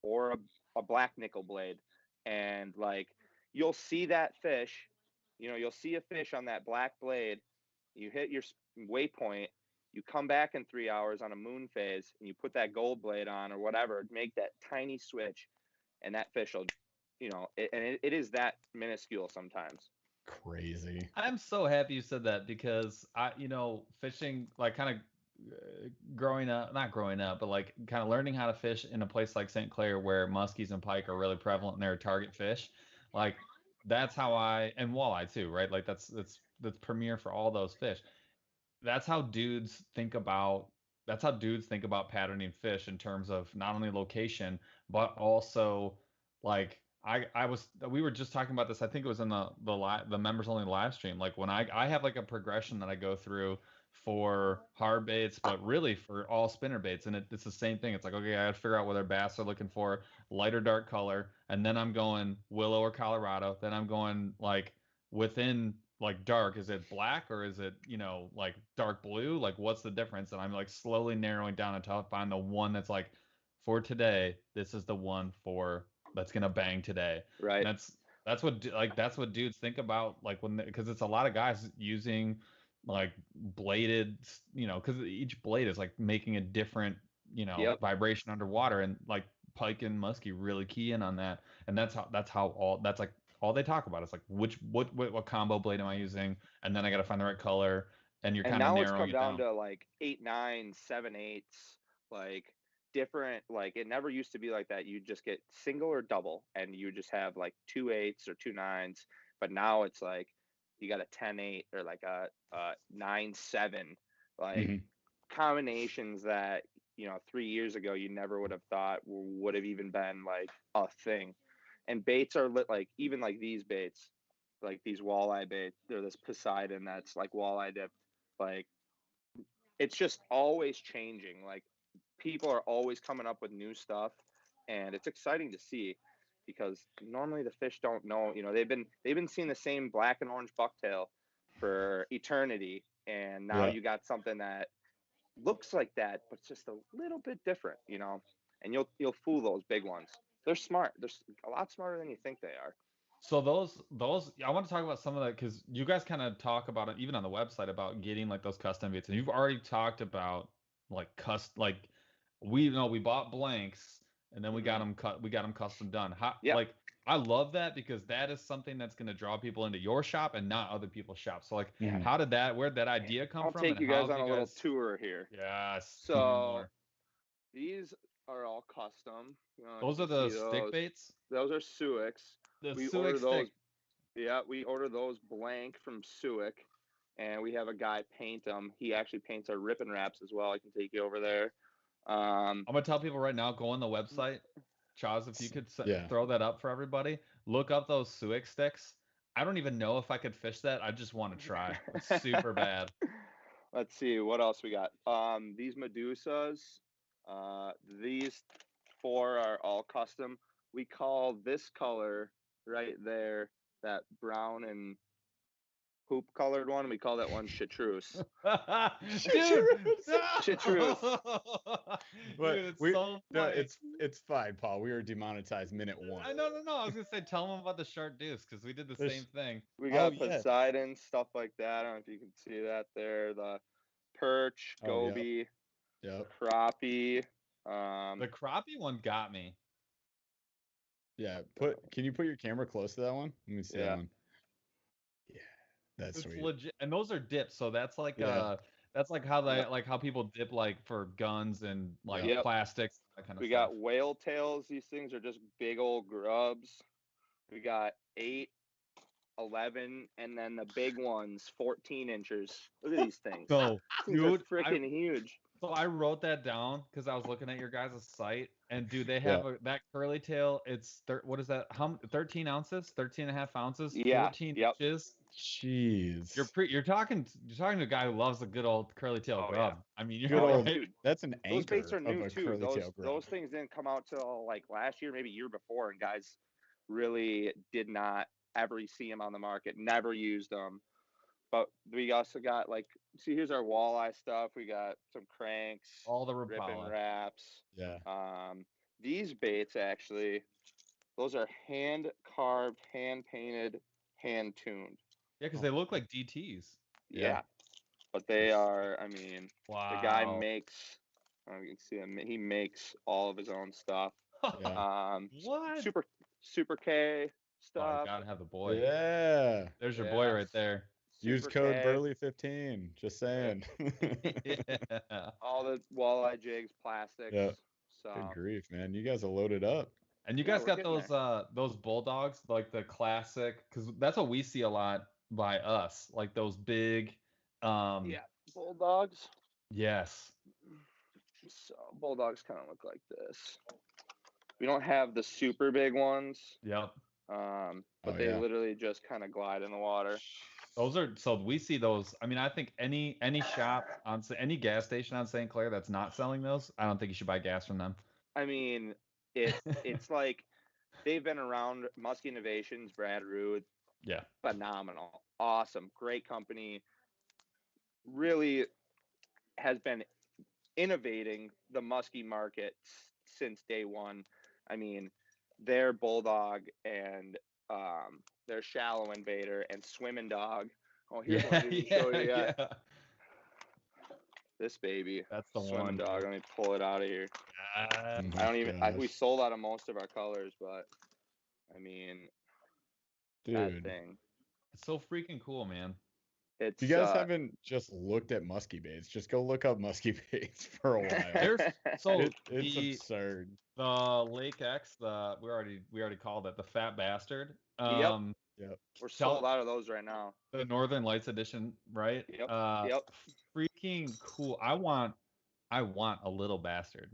or a black nickel blade. And like, you'll see that fish, you'll see a fish on that black blade. You hit your waypoint, you come back in 3 hours on a moon phase, and you put that gold blade on or whatever, make that tiny switch, and that fish will, it is that minuscule sometimes. Crazy. I'm so happy you said that, because fishing, like kind of not growing up, but like kind of learning how to fish in a place like St. Clair where muskies and pike are really prevalent and they're target fish. Like that's how and walleye too, right? Like that's premier for all those fish. That's how dudes think about patterning fish in terms of not only location but also like we were just talking about this. I think it was in the members only live stream. Like when I have like a progression that I go through for hard baits, but really for all spinner baits, and it's the same thing. It's like, okay, I gotta figure out whether bass are looking for light or dark color, and then I'm going Willow or Colorado, then I'm going like within like dark, is it black or is it like dark blue, like what's the difference? And I'm like slowly narrowing down until I find the one that's like, for today, this is the one that's gonna bang today. Right. And that's what dudes think about, like because it's a lot of guys using like bladed, because each blade is like making a different vibration underwater, and like pike and muskie really key in on that. And that's all they talk about. It's like what combo blade am I using, and then I got to find the right color, and you're kind of narrowing it down. Now it's come down to like 8, 9, 7, 8, like different. Like it never used to be like that. You just get single or double, and you just have like 2 8s or 2 9s. But now it's like you got a 10-8 or like a 9-7, like combinations that 3 years ago you never would have thought would have even been like a thing. And baits are like, even like these baits, like these walleye baits, they're this Poseidon that's like walleye dipped. Like it's just always changing. Like people are always coming up with new stuff, and it's exciting to see, because normally the fish don't know. They've been seeing the same black and orange bucktail for eternity, and now you got something that looks like that, but it's just a little bit different. And you'll fool those big ones. They're smart. They're a lot smarter than you think they are. So those I want to talk about some of that, because you guys kind of talk about it even on the website about getting like those custom baits, and you've already talked about like we bought blanks, and then we got them custom done. Like I love that, because that is something that's going to draw people into your shop and not other people's shops. So like, where'd that idea come from? I'll take you guys on a little tour here. Yes. So these are all custom. Those are the stick baits? Those are Suics. We order those. Yeah, we order those blank from Suic, and we have a guy paint them. He actually paints our rip and wraps as well. I can take you over there. I'm gonna tell people right now, go on the website. Chaz, if you could throw that up for everybody, look up those Suic sticks. I don't even know if I could fish that. I just want to try. It's super bad. Let's see what else we got. These Medusas. These 4 are all custom. We call this color right there, that brown and poop colored one. We call that one chartreuse. Dude, Chartreuse. But Dude, it's we, so no, funny. it's fine, Paul. We were demonetized minute 1. No. I was gonna say, tell them about the chartreuse because we did the There's- same thing. We got yeah. Poseidon, stuff like that. I don't know if you can see that there. The perch, Oh, yep. goby, Yep. crappie. The crappie one got me. Yeah. Can you put your camera close to that one? Let me see that one. Yeah. That's It's sweet. legit, and those are dips. So that's like Yeah. that's like how how people dip like for guns and like Yep. plastics, that kind of We stuff. got whale tails. These things are just big old grubs. We got 8, 11, and then the big ones, 14 inches. Look at these things. So, These things dude, are freaking huge. So I wrote that down because I was looking at your guys' site, and dude, they have that curly tail. It's what is that? 13 ounces, 13 and a half ounces, Yeah, 14 yep. inches. Jeez. You're talking to a guy who loves a good old curly tail Oh, grub. I mean, you're Good old. right. Dude, That's an those anchor baits are new of a too. curly tail grub. Those things didn't come out till like last year, maybe year before, and guys really did not ever see them on the market. Never used them. But we also got see, here's our walleye stuff. We got some cranks, All the rip and Rapala. wraps. Yeah. These baits actually, those are hand carved, hand painted, hand tuned. Yeah, because they look like DTs. Yeah. But they are, I mean, Wow. the guy makes, I don't know if you can see him, he makes all of his own stuff. Yeah. What? Super K Oh, stuff. you gotta have the boy. Yeah. There's your boy right there. Use code Burly15. Just saying. Yeah. All the walleye jigs, plastics. Yeah. So Good grief, man. You guys are loaded up. And you Yeah, guys we're got those bulldogs, like the classic, because that's what we see a lot by us, like those big. yeah, bulldogs. Yes. So bulldogs kind of look like this. We don't have the super big ones. Yep. But they literally just kind of glide in the water. Those are, so we see those. I mean, I think any shop on any gas station on St. Clair that's not selling those, I don't think you should buy gas from them. I mean, it's like they've been around. Musky Innovations, Brad Rude. Yeah. Phenomenal. Awesome. Great company. Really has been innovating the musky market since day one. I mean, their bulldog and their shallow invader and swimming dog. Oh, here's one I didn't show you yet. Yeah. This baby. That's the swimming one. dog. Let me pull it out of here. Oh my I don't even. gosh. We sold out of most of our colors, but I mean, that Dude. thing. It's so freaking cool, man. It's If you guys haven't just looked at musky baits, just go look up musky baits for a while. There's so It's absurd. the Lake X, we already called it the Fat Bastard. Yep. We're sold out of those right now. The Northern Lights edition, right? Yep. Freaking cool. I want a little bastard.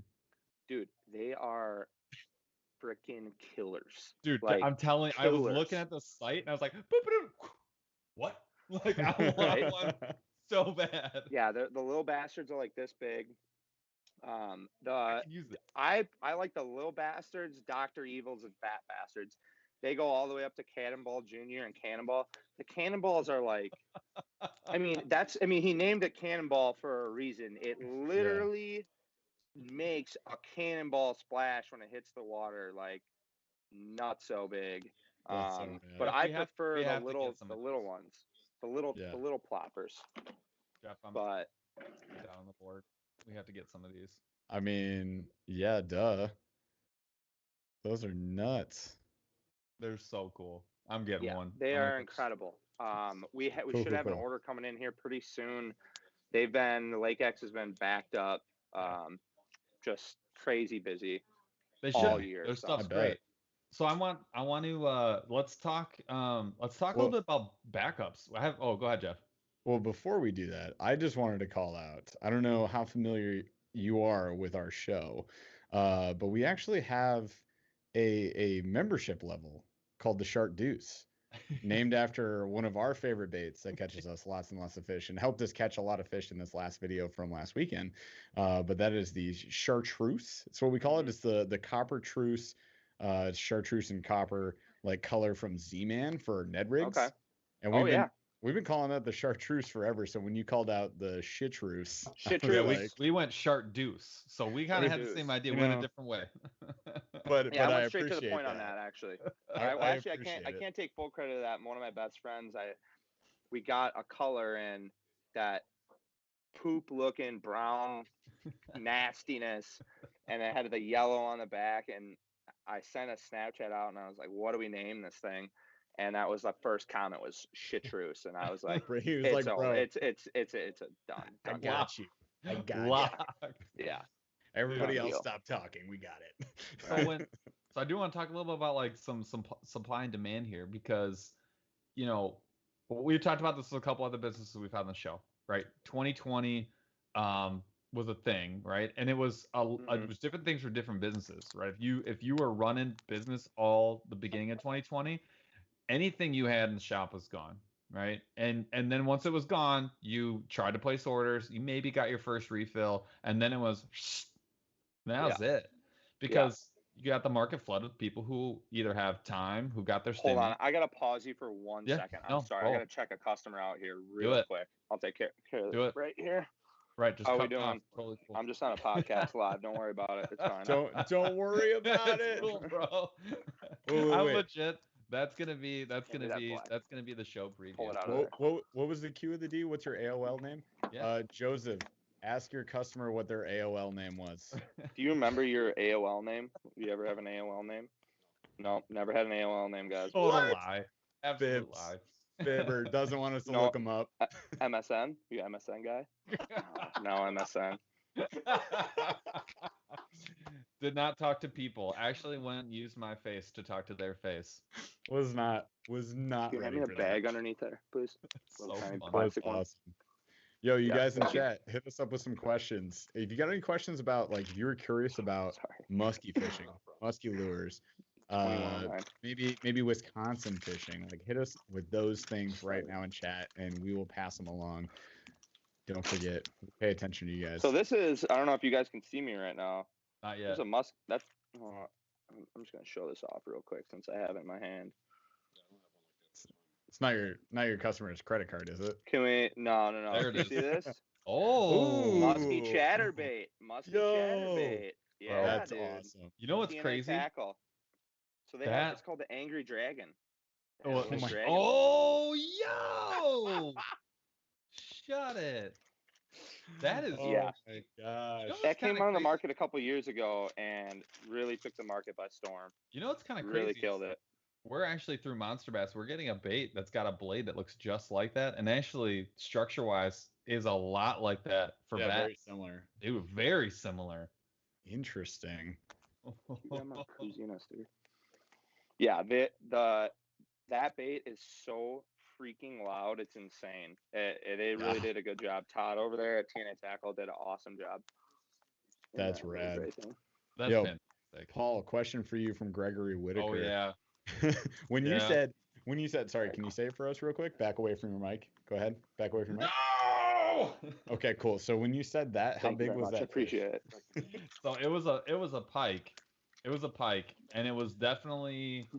Dude, they are freaking killers. Dude, Like, I'm telling I was killers. looking at the site and I was like, boop, boop, boop. What? Like, I want Right? one so bad. Yeah, the little bastards are like this big. I can use it. I like the little bastards, Dr. Evils, and Fat Bastards. They go all the way up to Cannonball Jr. and Cannonball. The Cannonballs are like, I mean, he named it Cannonball for a reason. It literally makes a cannonball splash when it hits the water, like not so big. But I prefer the little ones, the little ploppers. Jeff, I'm But down on the board. We have to get some of these. I mean, yeah, duh. Those are nuts. They're so cool. I'm getting one. They are incredible. We should have an order coming in here pretty soon. Lake X has been backed up, just crazy busy. They all should. year. Their so. stuff's great. So I want to let's talk a little bit about backups. Go ahead, Jeff. Well, before we do that, I just wanted to call out. I don't know how familiar you are with our show, but we actually have a membership level called the Shark Deuce, named after one of our favorite baits that catches us lots and lots of fish and helped us catch a lot of fish in this last video from last weekend. But that is the chartreuse. It's what we call it. It's the copper truce. It's chartreuse and copper, like color from Z-Man for Ned rigs. Okay. And We've been calling that the chartreuse forever. So when you called out the chartreuse, I was Chartreuse. like, we went chartreuse, so we kind of had the same idea. You We went know, a different way. but Yeah, I I went straight to the appreciate point on that. that actually. I Actually, appreciate I it. can't take full credit of that. One of my best friends, we got a color in that poop looking brown nastiness, and it had the yellow on the back, and I sent a Snapchat out and I was like, what do we name this thing? And that was the first comment was chartreuse, and I was like, He was it's like, over. bro, It's a done. I done got you. I got you. Lock. Yeah. Everybody Done else deal. stop talking. We got it. So I do want to talk a little bit about like some supply and demand here, because we talked about this with a couple other businesses we've had on the show, right? 2020 was a thing, right? And it was it was different things for different businesses, right? If you were running business all the beginning of 2020, anything you had in the shop was gone, right? And then once it was gone, you tried to place orders, you maybe got your first refill, and then it was that was it. Because you got the market flooded with people who either have time, who got their Hold on, I gotta pause you for 1 second. I'm sorry, I gotta check a customer out here real quick. I'll take care of Do this it right here. Right, just How are we cut doing? off. Totally cool. I'm just on a podcast live. Don't worry about it. It's fine. Don't worry about it, cool, bro. Wait. Legit. That's gonna be the show preview. Pull it out of there. What was the Q of the D? What's your AOL name? Yeah. Joseph, ask your customer what their AOL name was. Do you remember your AOL name? You ever have an AOL name? No, never had an AOL name, guys. Total lie. Absolute Fibs. lie. Fibber doesn't want us to look him up. MSN? You MSN guy? No, MSN. Did not talk to people. Actually went and used my face to talk to their face. Was not Can you hand ready me a for bag that. underneath there, please? So Tiny fun. plastic one. Awesome. Yo, you guys in thank you. chat, hit us up with some questions. If you got any questions about, like, if you were curious about musky fishing, musky lures, 21, maybe Wisconsin fishing, like, hit us with those things right now in chat, and we will pass them along. Don't forget, pay attention to you guys. So this is, I don't know if you guys can see me right now. Not yet. There's a I'm just gonna show this off real quick since I have it in my hand. It's not your customer's credit card, is it? Can we? No. There it You is. see this? Oh, Musky chatterbait. Musky Yo. chatterbait. Yeah, That's dude. awesome. you know what's TNA crazy? Tackle. So it's called the Angry Dragon. Oh, Angry Dragon. yo! Shut it. That is Yeah. Oh my gosh. That came kinda on the crazy. market a couple years ago and really took the market by storm. You know what's kind of crazy? Really killed it. We're actually through Monster Bass. We're getting a bait that's got a blade that looks just like that, and actually structure-wise is a lot like that for Yeah, that. very similar. Dude, very similar. Interesting. Yeah, that bait is so freaking loud. It's insane. It really did a good job. Todd over there at TNA Tackle did an awesome job. That's rad. That's Yo, fantastic. Paul, question for you from Gregory Whitaker. Oh yeah. when you said, sorry, can you say it for us real quick? Back away from your mic. Go ahead. Back away from your mic. No! Okay, cool. So when you said that, how big was that? I appreciate it. So it was a pike. It was a pike, and it was definitely.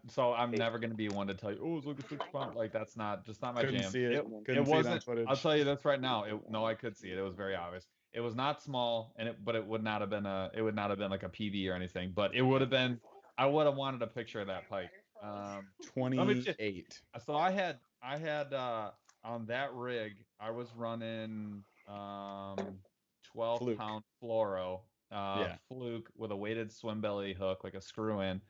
So I'm never gonna be one to tell you, oh, look at 6 pounds. Like that's not my Couldn't jam. see it. It Couldn't see it on wasn't. footage. I'll tell you this right now. No, I could see it. It was very obvious. It was not small, but it would not have been like a PB or anything. But it would have been. I would have wanted a picture of that pike. 28. So I had on that rig, I was running 12-pound fluoro fluke with a weighted swim belly hook, like a screw in.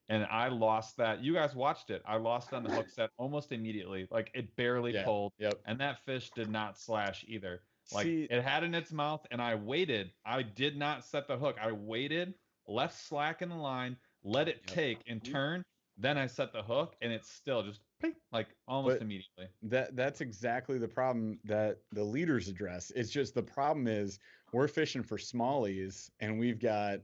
And I lost that. You guys watched it. I lost on the hook set almost immediately. Like it barely pulled. Yep. And that fish did not slash either. Like it had in its mouth, and I waited. I did not set the hook. I waited, left slack in the line, let it take and turn. Then I set the hook, and it's still just like almost immediately. That's exactly the problem that the leaders address. It's just the problem is we're fishing for smallies, and we've got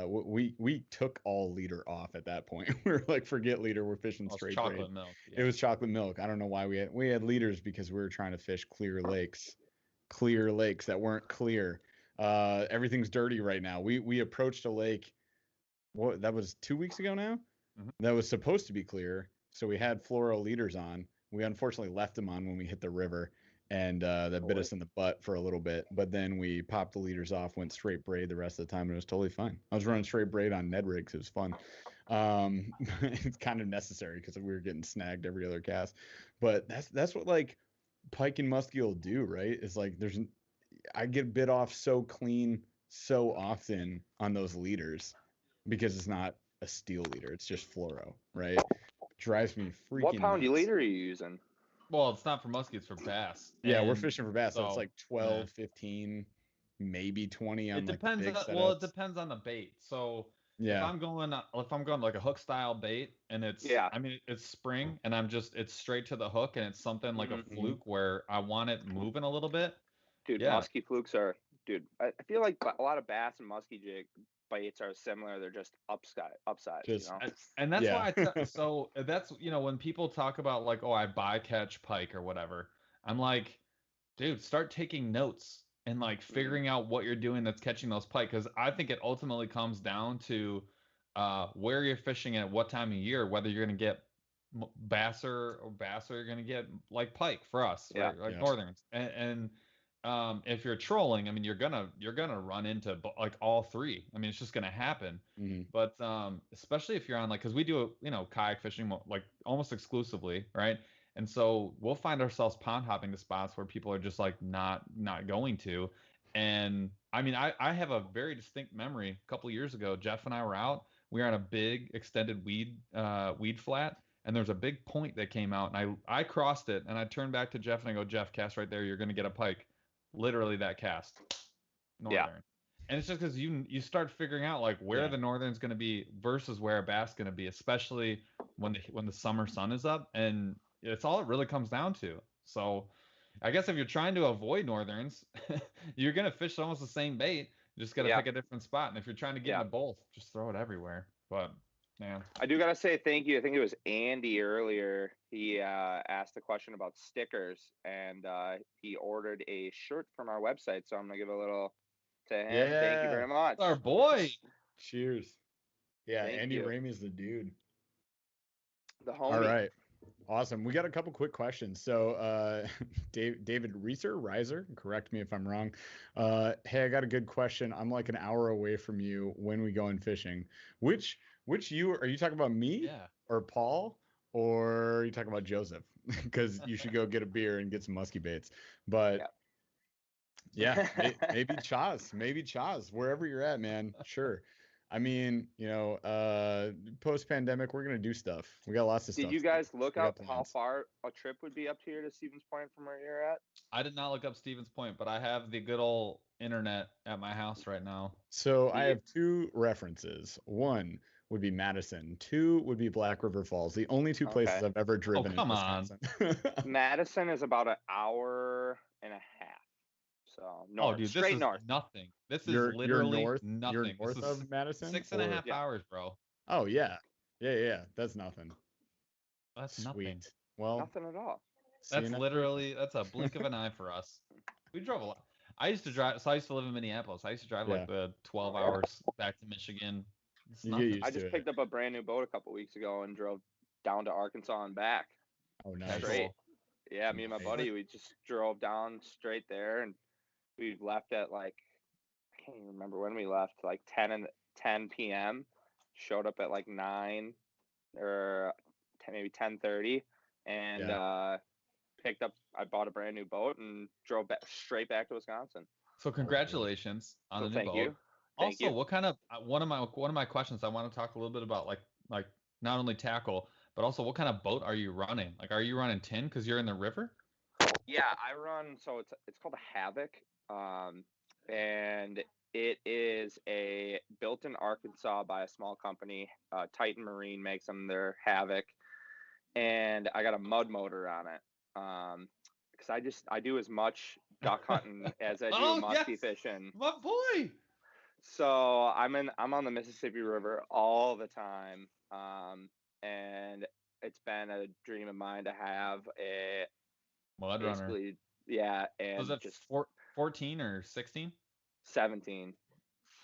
we took all leader off at that point. We were like, forget leader, we're fishing straight chocolate milk. Yeah. It was chocolate milk. I don't know why we had leaders, because we were trying to fish clear lakes that weren't clear. Everything's dirty right now. We approached a lake. That was 2 weeks ago now. Mm-hmm. That was supposed to be clear. So we had fluoro leaders on. We unfortunately left them on when we hit the river, and that bit us in the butt for a little bit. But then we popped the leaders off, went straight braid the rest of the time, and it was totally fine. I was running straight braid on Ned rigs. It was fun. It's kind of necessary because we were getting snagged every other cast. But that's what like pike and muskie will do, right? It's like I get bit off so clean so often on those leaders because it's not a steel leader. It's just fluoro, right? Drives me freaking What pound nuts. leader are you using? Well, it's not for muskie, it's for bass. Yeah, we're And fishing for bass, so it's so, like 12, 15, maybe 20 on it like the depends big on, setups. well, it depends on the bait. So if Yeah, I'm going like a hook style bait and it's I mean it's spring and it's straight to the hook and it's something like a fluke where I want it moving a little bit. Dude, Yeah. musky flukes are, dude, I feel like a lot of bass and musky jig bites are similar. They're just upsides, you know? And that's why so that's, when people talk about like, oh, I bycatch pike or whatever, I'm like, dude, start taking notes and like figuring out what you're doing that's catching those pike. Because I think it ultimately comes down to where you're fishing at what time of year, whether you're going to get bass or you're going to get like pike for us, right? Like northerns. And if you're trolling, I mean, you're gonna run into like all three. I mean, it's just gonna happen. But especially if you're on like, because we do kayak fishing like almost exclusively, right? And so we'll find ourselves pond hopping to spots where people are just like not going to. And I mean, I have a very distinct memory. A couple of years ago, Jeff and I were out. We were on a big extended weed flat, and there's a big point that came out, and I crossed it, and I turned back to Jeff and I go, Jeff, cast right there. You're gonna get a pike. Literally that cast. Northern. And it's just because you start figuring out like where the northern's going to be versus where a bass going to be, especially when the summer sun is up, and it's all it really comes down to. So I guess if you're trying to avoid northerns, you're going to fish almost the same bait. You just got to pick a different spot. And if you're trying to get into both, just throw it everywhere. But man, I do gotta say thank you. I think it was Andy earlier. He asked a question about stickers, and he ordered a shirt from our website. So I'm gonna give a little to him. Yeah. Thank you very much. Our boy. Cheers. Yeah, Thank Andy you. Ramey's the dude. The homie. All right. Awesome. We got a couple quick questions. So David Reiser, correct me if I'm wrong. Hey, I got a good question. I'm like an hour away from you when we go in fishing. Which you are you talking about me or Paul, or are you talking about Joseph? Because you should go get a beer and get some musky baits. But maybe Chaz, wherever you're at, man. Sure. I mean, post-pandemic, we're gonna do stuff. We got lots of stuff. Did you guys look up how far a trip would be up here to Stevens Point from where you're at? I did not look up Stevens Point, but I have the good old internet at my house right now. So I have two references. One would be Madison. Two would be Black River Falls. The only two places I've ever driven in Wisconsin. Madison is about an hour and a half. So north, dude, straight this is north. Nothing. This is literally nothing. You're north of Madison? 6.5 hours, bro. Oh yeah. That's nothing. That's Sweet. Nothing. Well, nothing at all. That's a blink of an eye for us. We drove a lot. I used to live in Minneapolis. I used to drive like the 12 hours back to Michigan. I just picked up a brand new boat a couple weeks ago and drove down to Arkansas and back. Oh, nice. Straight. Yeah, me and my buddy, we just drove down straight there, and we left at like, I can't even remember when we left, like 10 p.m. Showed up at like 9 or 10, maybe 10:30, and I bought a brand new boat and drove straight back to Wisconsin. So congratulations on the new boat. Thank you. What kind of one of my questions I want to talk a little bit about like not only tackle, but also what kind of boat are you running? Like, are you running tin because you're in the river? Yeah, I run. So it's called a Havoc, and it is built in Arkansas by a small company. Titan Marine makes them. Their Havoc, and I got a mud musky on it. Because I do as much duck hunting as I do musky fishing. My boy. So I'm on the Mississippi River all the time, and it's been a dream of mine to have a mud runner. Yeah, and was it just 14 or 16? 17.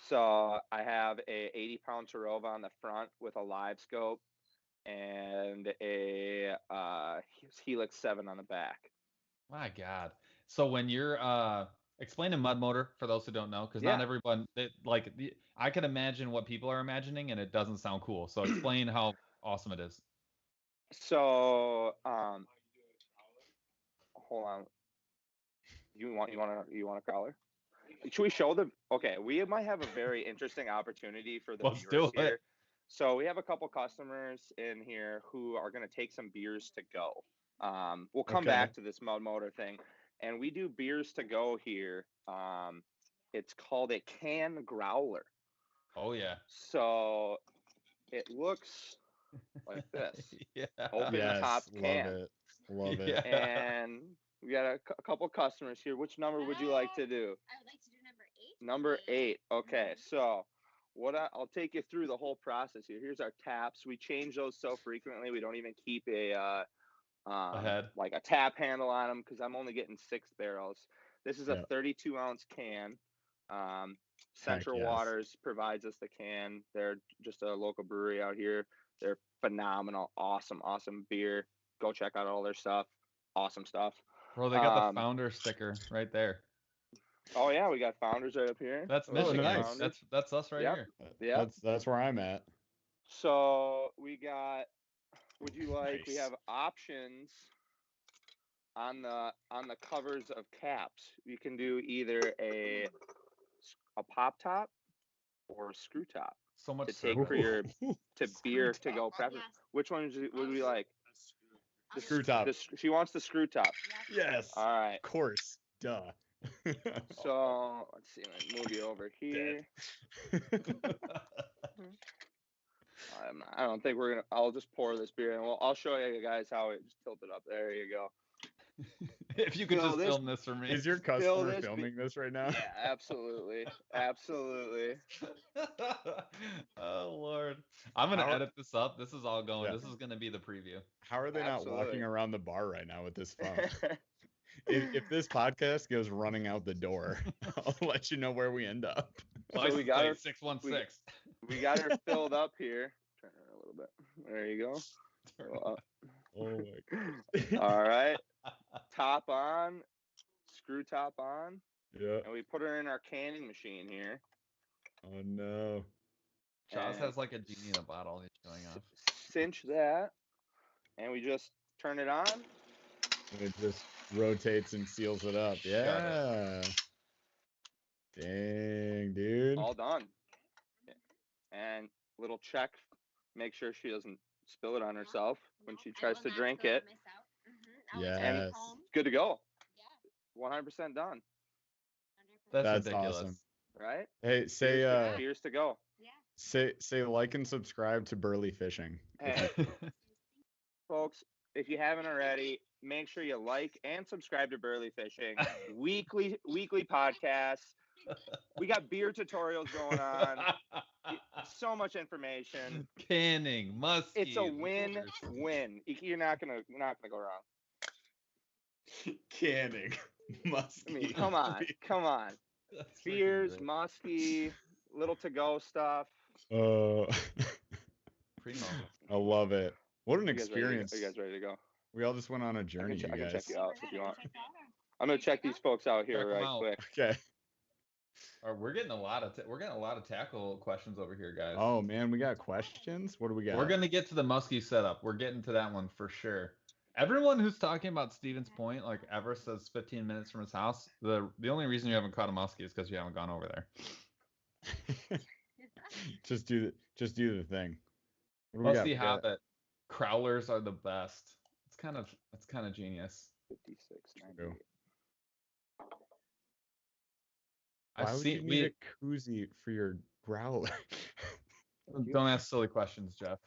So I have a 80-pound Tarova on the front with a live scope, and a Helix 7 on the back. My God. So when you're explain a mud motor for those who don't know, because not everyone I can imagine what people are imagining, and it doesn't sound cool. So explain how awesome it is. So hold on. You want a crawler? Should we show them? Okay, we might have a very interesting opportunity for the Let's viewers do it. here. So we have a couple customers in here who are going to take some beers to go. We'll come back to this mud motor thing, and we do beers to go here. It's called a can growler. Oh yeah. So it looks like this. Yeah. Open top can. Love it. And we got a couple customers here. Which number would you like to do? I would like to do number 8. Number 8. Okay, so I'll take you through the whole process here. Here's our taps. We change those so frequently we don't even keep a like a tap handle on them because I'm only getting 6 barrels. This is a 32-ounce can. Central Waters provides us the can. They're just a local brewery out here. They're phenomenal, awesome beer. Go check out all their stuff. Awesome stuff. Bro, they got the founder sticker right there. Oh yeah, we got founders right up here. That's Michigan. Nice. That's us right here. Yeah. That's where I'm at. So we got. Would you like? We have options on the covers of caps. You can do either a pop top or a screw top. So much to take for your beer to go preference. Which one would we like? The screw top. She wants the screw top. Yes. All right. Of course. Duh. So let's see. Let me move you over here. I don't think we're gonna. I'll just pour this beer and I'll show you guys how it just tilted up. There you go. If you could just film this for me. Is your customer filming this right now? Yeah, absolutely. Oh Lord, I'm gonna edit this up. This is all going. This is gonna be the preview. How are they not walking around the bar right now with this phone? if this podcast goes running out the door, I'll let you know where we end up. So we got her 616. We got her filled up here. Turn her a little bit. There you go. Oh my God. All right. Top on, screw top on. Yeah. And we put her in our canning machine here. Oh no. Chaz has like a genie in a bottle he's showing off. Cinch that, and we just turn it on. And it just rotates and seals it up. Yeah. Dang, dude. All done. And little check, make sure she doesn't spill it on herself when she tries to drink it. Yes. And good to go. Yeah. 100% done. That's ridiculous. Awesome. Right? Hey, say beers to go. Yeah. Say like and subscribe to Burly Fishing. Hey, folks, if you haven't already, make sure you like and subscribe to Burly Fishing. weekly podcasts. We got beer tutorials going on. So much information. Canning, musky. It's a win-win. You're not gonna go wrong. Canning, musky. I mean, come on. That's Beers, freaking great. musky, little to-go stuff. Primo. Primo. I love it. What an Are you guys experience. Are you guys ready to go? We all just went on a journey, I can you guys. check you out if you want. I'm gonna check these folks out here Check 'em right out. quick. Okay. We're getting a lot of tackle questions over here, guys. Oh man, we got questions. What do we got? We're gonna get to the musky setup. We're getting to that one for sure. Everyone who's talking about Stevens Point, like ever says 15 minutes from his house, the only reason you haven't caught a muskie is because you haven't gone over there. just do the thing. What do we Musky got? habit. Crowlers are the best. It's kind of genius. 56.98. Why would you need a koozie for your growler? Don't ask silly questions, Jeff.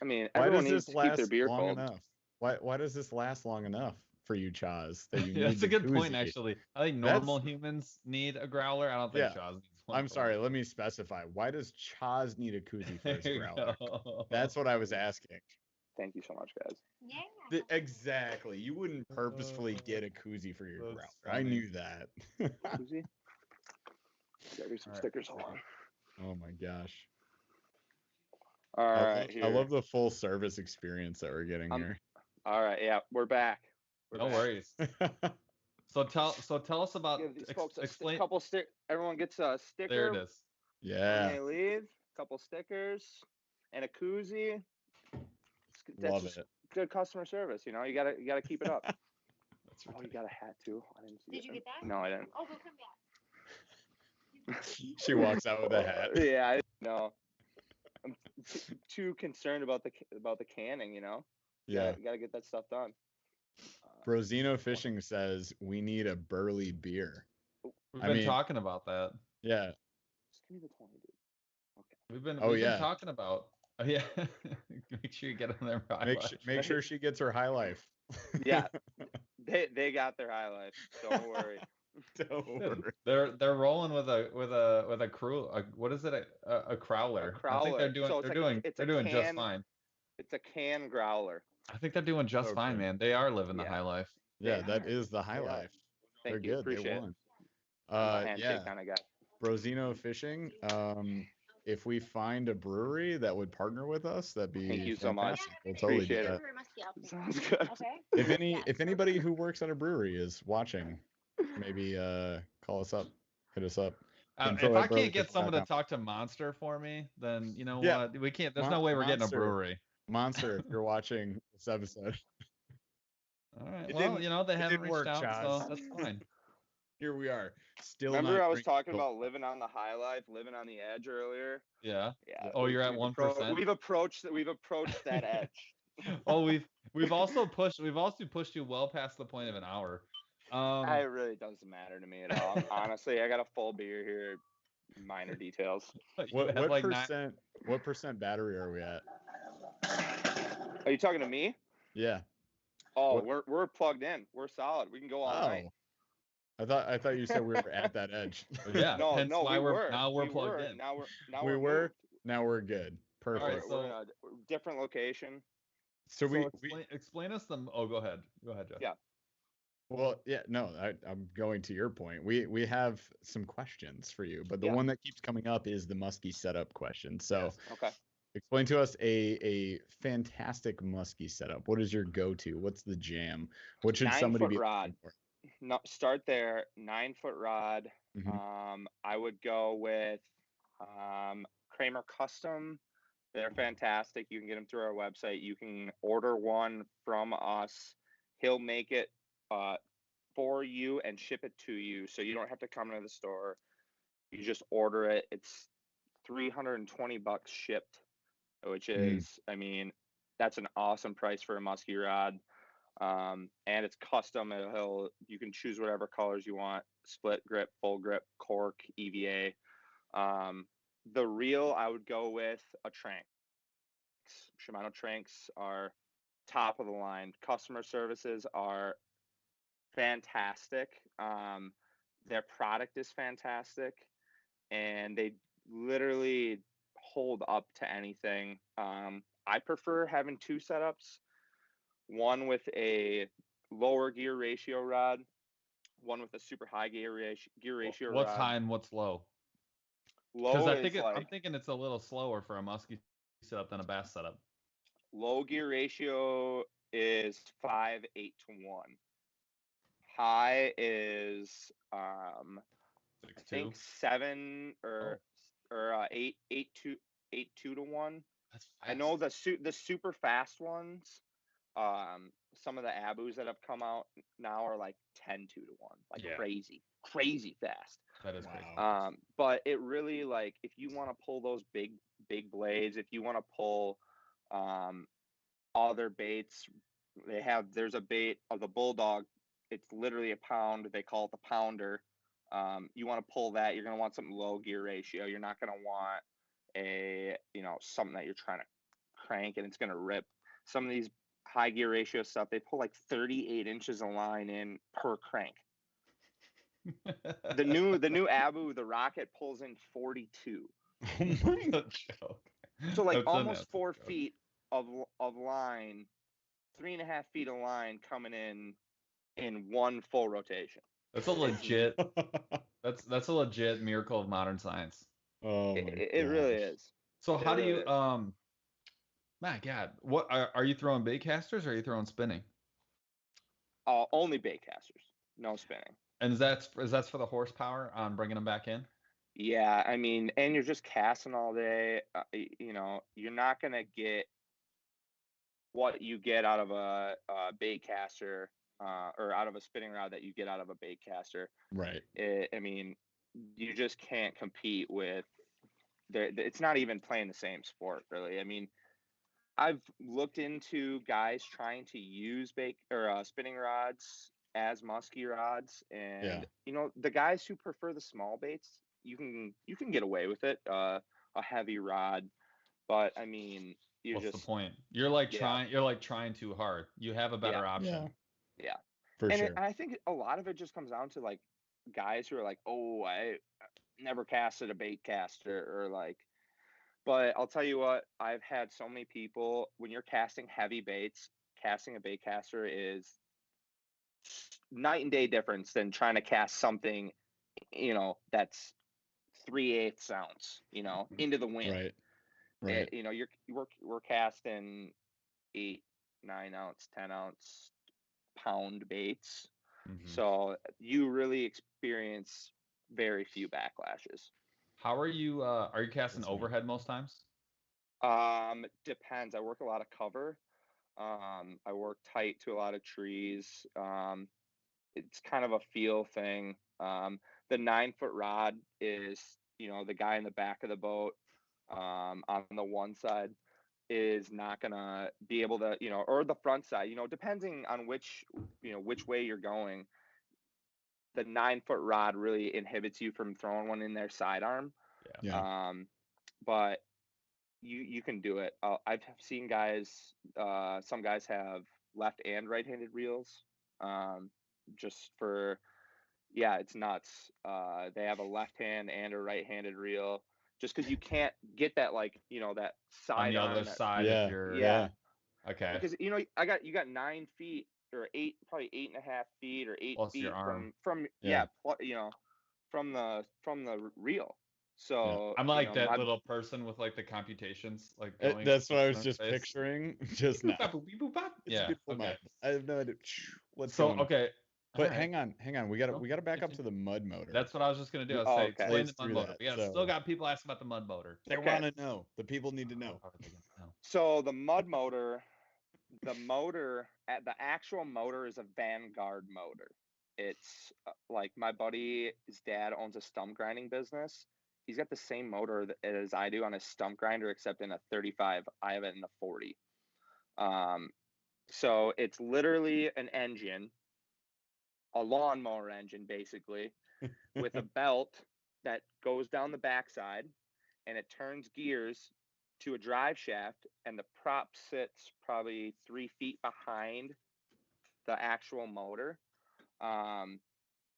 I mean, Why everyone does needs this to keep their last beer long cold. enough? Why does this last long enough for you, Chaz? That you Yeah, that's a need good the point, koozie? actually. I think normal humans need a growler. I don't think Chaz needs one. I'm sorry. Let me specify. Why does Chaz need a koozie for his There you growler? go. That's what I was asking. Thank you so much, guys. Yeah. Exactly. You wouldn't purposefully get a koozie for your That's growler. I funny. knew that. Koozie? Got me some All right. stickers. Hold on. Oh my gosh. All right, I love the full service experience that we're getting here. All right, yeah, we're back. No worries. So tell us about. Give these folks explain. couple Everyone gets a sticker. There it is. When they leave, a couple stickers and a koozie. Love it. Good customer service. You know, you gotta keep it up. That's Oh, you got a hat too. I didn't see Did you get that? No, I didn't. Oh, go come back. She walks out with a hat. Yeah, I know. I'm too concerned about the canning. You know. Yeah. You gotta get that stuff done. Brozino Fishing says we need a Burly beer. We've been talking about that. Yeah. Just give me the 20, dude. Okay. We've been talking about. Oh, yeah. Make sure you get on there. Make sure she gets her high life. Yeah. They got their high life. Don't worry. Don't worry. They're rolling with a crew. What is it? A crowler. I think they're doing just fine. It's a can growler. I think they're doing just fine, man. They are living the high life. Yeah, that is the high life. They're good. Appreciate they won. handshake kind of guy. Brozino Fishing. If we find a brewery that would partner with us, that'd be Thank you fantastic. so much. We'll totally Appreciate do it. that. Sounds good. Okay. If anybody who works at a brewery is watching, maybe call us up, hit us up. If I can't get someone to talk to Monster for me, then you know what? We can't. There's no way we're getting a brewery. Monster, if you're watching this episode. All right. Well, you know they haven't reached out, so that's fine. Here we are. Still. Remember, I was talking about living on the high life, living on the edge earlier. Yeah. Yeah. Oh, you're at 1%. We've approached that edge. Oh, we've also pushed you well past the point of an hour. It really doesn't matter to me at all. Honestly, I got a full beer here. Minor details. What percent battery are we at? Are you talking to me? Yeah. Oh, we're plugged in. We're solid. We can go all night. I thought you said we were at that edge. Yeah. No, we were. Now we're plugged in. Now we're good. Perfect. Right, so we're in a different location. So explain us them. Oh, go ahead. Go ahead, Jeff. Yeah. Well, yeah, no, I'm going to your point. We have some questions for you, but the one that keeps coming up is the Musky Setup question. So, okay. Explain to us a fantastic Musky setup. What is your go-to? What's the jam? What should somebody be rod? For? No, start there. 9-foot rod. Mm-hmm. I would go with Kramer Custom. They're fantastic. You can get them through our website. You can order one from us. He'll make it for you and ship it to you, so you don't have to come to the store. You just order it. It's $320 shipped, which is, I mean, that's an awesome price for a musky rod. And it's custom. You can choose whatever colors you want: split grip, full grip, cork, EVA. The reel, I would go with a Tranx. Shimano Tranx are top of the line. Customer services are fantastic. Their product is fantastic, and they literally hold up to anything. I prefer having two setups, one with a lower gear ratio rod, one with a super high gear ratio rod. What's high and what's low? Low is I'm thinking it's a little slower for a musky setup than a bass setup. Low gear ratio is 5:8 to 1. High is I think 7 or 8 2 to 1. That's fast. I know the super fast ones. Some of the Abus that have come out now are like 10 2 to 1, like crazy fast. That is crazy. But it really, like, if you want to pull those big blades, if you want to pull other baits, there's a bait of the Bulldog. It's literally a pound. They call it the pounder. You want to pull that, you're going to want something low gear ratio. You're not going to want something that you're trying to crank and it's going to rip. Some of these high gear ratio stuff, they pull like 38 inches of line in per crank. The new Abu, the Rocket, pulls in 42. So like almost 4 feet of line, 3.5 feet of line coming in one full rotation. That's a legit. that's a legit miracle of modern science. Oh, it really is. So how do you My God, what are you throwing bait casters or are you throwing spinning? Only bait casters, no spinning. And is that for the horsepower on bringing them back in? Yeah, I mean, and you're just casting all day. You know, you're not gonna get what you get out of a bait caster or out of a spinning rod that you get out of a bait caster. Right. I mean, you just can't compete with. It's not even playing the same sport, really. I mean, I've looked into guys trying to use bait or spinning rods as musky rods, and you know, the guys who prefer the small baits, you can get away with it, a heavy rod, but I mean, What's the point? You're like trying too hard. You have a better option. Yeah. For And sure. I think a lot of it just comes down to like guys who are like, oh, I never casted a bait caster or like, but I'll tell you what, I've had so many people, when you're casting heavy baits, casting a bait caster is night and day difference than trying to cast something, you know, that's 3/8 ounce, you know, into the wind. Right. You know, we're casting 8, 9 ounce, 10 ounce pound baits. So you really experience very few backlashes. How are you casting overhead most times? Depends. I work a lot of cover. I work tight to a lot of trees. It's kind of a feel thing. The 9-foot rod is, you know, the guy in the back of the boat on the one side is not gonna be able to, you know, or the front side, you know, depending on which way you're going. The 9-foot rod really inhibits you from throwing one in their sidearm. Yeah. But you can do it. I've seen guys, some guys have left and right-handed reels. Just for, yeah, it's nuts. They have a left hand and a right-handed reel. Just because you can't get that, like, you know, that side on the other side yeah. of your Okay. Because you know, you got 9 feet or 8, probably 8.5 feet or 8 Plus feet your arm. from you know, from the reel. So I'm like you know, that little person with like the computations, like That's what I was on just face. picturing just now. Yeah. Okay. I have no idea. What's So going on? okay. But hang on. We gotta back up to the mud motor. That's what I was just gonna do. I was Oh, say okay. explain the Blaze mud through motor. that, We so- still got people asking about the mud motor. They Okay. want to know. The people need to know. So the mud motor, the actual motor is a Vanguard motor. It's like my buddy's dad owns a stump grinding business. He's got the same motor as I do on his stump grinder, except in a 35. I have it in a 40. So it's literally an engine, a lawnmower engine, basically, with a belt that goes down the backside, and it turns gears to a drive shaft, and the prop sits probably 3 feet behind the actual motor.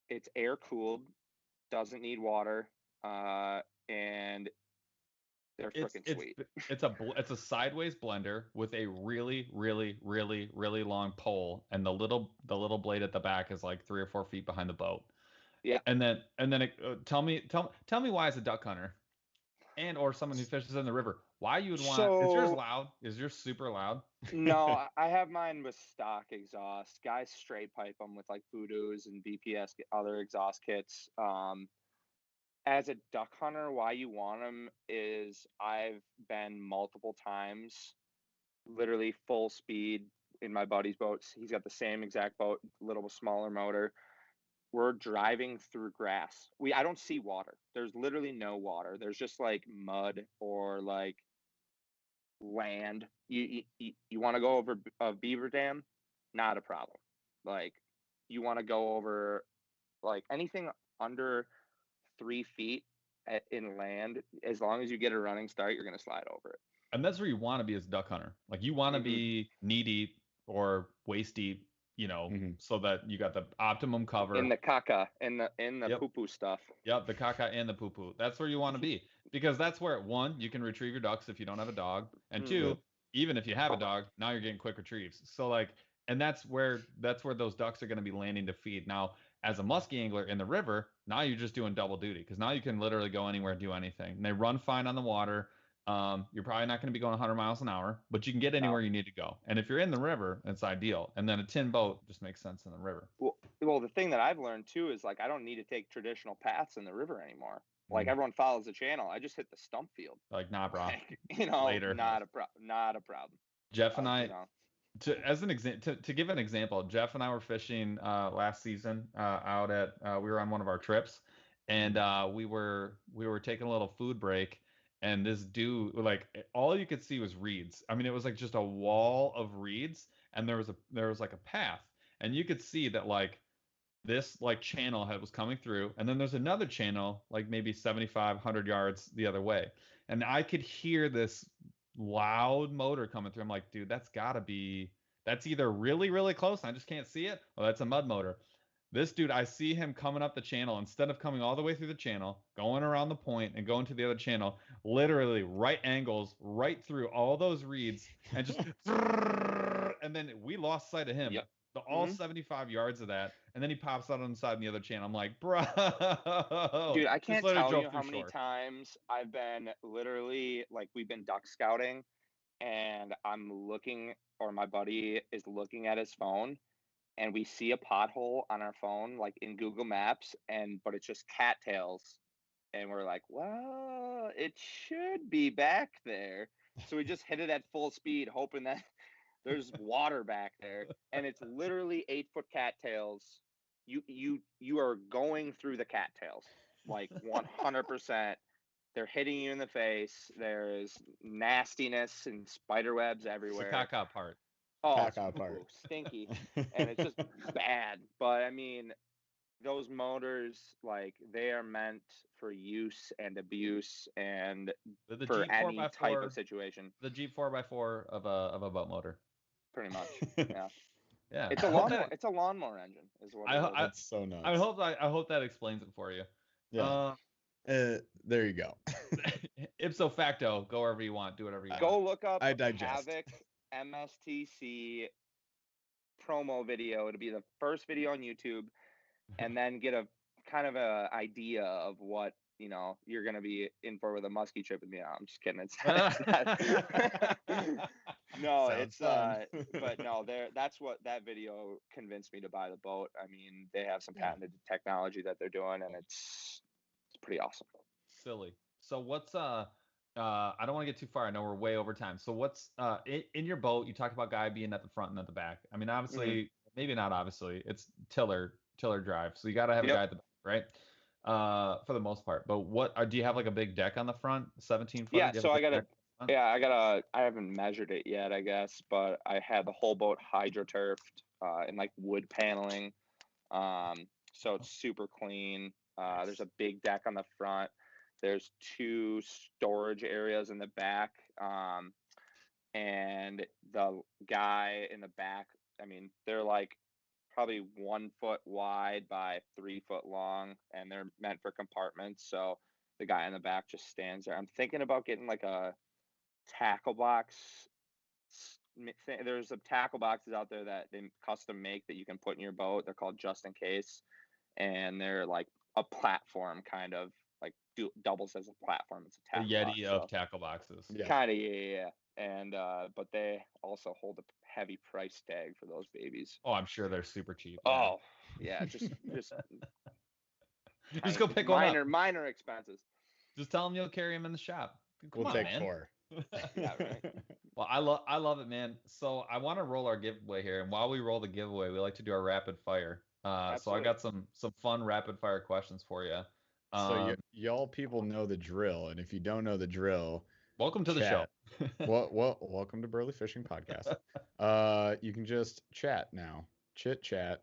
It's air cooled, doesn't need water, and they're freaking sweet. It's a sideways blender with a really, really, really, really long pole, and the little blade at the back is like 3 or 4 feet behind the boat. Yeah. And then tell me why as a duck hunter, and or someone who fishes in the river, why you would want. Is yours loud? Is yours super loud? No, I have mine with stock exhaust. Guys straight pipe them with like Voodoos and VPS, other exhaust kits. As a duck hunter, why you want them is I've been multiple times, literally full speed in my buddy's boats. He's got the same exact boat, little smaller motor. We're driving through grass. I don't see water. There's literally no water. There's just like mud or like land. You want to go over a beaver dam? Not a problem. Like, you want to go over like anything under 3 feet in land, as long as you get a running start, you're going to slide over it. And that's where you want to be as a duck hunter. Like, you want to be knee deep or waist deep, you know, so that you got the optimum cover. In the caca, in the poo-poo stuff. Yep, the caca and the poo-poo. That's where you want to be. Because that's where, one, you can retrieve your ducks if you don't have a dog. And two, even if you have a dog, now you're getting quick retrieves. So like, and that's where those ducks are going to be landing to feed. Now, as a musky angler in the river, now you're just doing double duty, because now you can literally go anywhere, do anything. And they run fine on the water. You're probably not going to be going 100 miles an hour, but you can get anywhere you need to go. And if you're in the river, it's ideal. And then a tin boat just makes sense in the river. Well, the thing that I've learned too is like I don't need to take traditional paths in the river anymore. Like everyone follows the channel. I just hit the stump field. Like, nah, bro. Like, you know, Later. Not a problem. Jeff and I, you know. to give an example, Jeff and I were fishing last season out at we were on one of our trips, and we were taking a little food break, and this dude, like, all you could see was reeds. I mean, it was like just a wall of reeds, and there was like a path, and you could see that like this like channel was coming through, and then there's another channel like maybe 7,500 yards the other way, and I could hear this loud motor coming through. I'm like, dude, that's either really, really close and I just can't see it, or that's a mud motor. This dude, I see him coming up the channel. Instead of coming all the way through the channel, going around the point and going to the other channel, literally right angles, right through all those reeds, and just and then we lost sight of him. Yep. All 75 yards of that, and then he pops out on the side in the other channel. I'm like, bro, dude, I can't tell you how many shore. times I've been literally like we've been duck scouting, and I'm looking, or my buddy is looking at his phone, and we see a pothole on our phone, like in Google Maps, but it's just cattails, and we're like, well, it should be back there, so we just hit it at full speed, hoping that there's water back there, and it's literally 8-foot cattails. You are going through the cattails, like 100%. They're hitting you in the face. There's nastiness and spider webs everywhere. It's the caca part. Oh, Caca part. Stinky, and it's just bad. But I mean, those motors, like, they are meant for use and abuse, and The for Jeep any 4x4, type of situation. The Jeep 4x4 of a boat motor. Pretty much, yeah. Yeah. It's a lawnmower. It's a lawnmower engine, is what it is. That's so nuts. I hope that explains it for you. Yeah. There you go. Ipso facto, go wherever you want, do whatever you want. Go look up I digest. Havoc MSTC promo video. It'll be the first video on YouTube, and then get a kind of a idea of what you're gonna be in for with a musky trip with me. I'm just kidding. It's not, no, it's but no, that's what that video convinced me to buy the boat. I mean, they have some patented technology that they're doing, and it's pretty awesome. Silly. So what's I don't want to get too far. I know we're way over time. So what's in your boat? You talked about guy being at the front and at the back. I mean, obviously, maybe not obviously. It's tiller drive. So you got to have a guy at the back, right? For the most part. But what do you have, like a big deck on the front, 17 foot? Yeah, so I haven't measured it yet, I guess, but I had the whole boat hydroturfed and like wood paneling. So it's super clean. There's a big deck on the front. There's 2 storage areas in the back. And the guy in the back, I mean, they're like probably 1 foot wide by 3 foot long, and they're meant for compartments. So the guy in the back just stands there. I'm thinking about getting like a tackle box. There's some tackle boxes out there that they custom make that you can put in your boat. They're called Just In Case, and they're like a platform, kind of like doubles as a platform. It's a tackle Yeti box, of tackle boxes. Yeah. kind of, yeah. And but they also hold a heavy price tag for those babies. Oh, I'm sure they're super cheap. Oh, yeah, just just go pick one up. Minor expenses. Just tell them you'll carry them in the shop. Come We'll on, take man. 4. Yeah, right. Well, I love it, man. So I want to roll our giveaway here, and while we roll the giveaway, we like to do our rapid fire. So I got some fun rapid fire questions for you. So y'all people know the drill, and if you don't know the drill, welcome to the show. Well, welcome to Burly Fishing Podcast. You can just chat now, chat,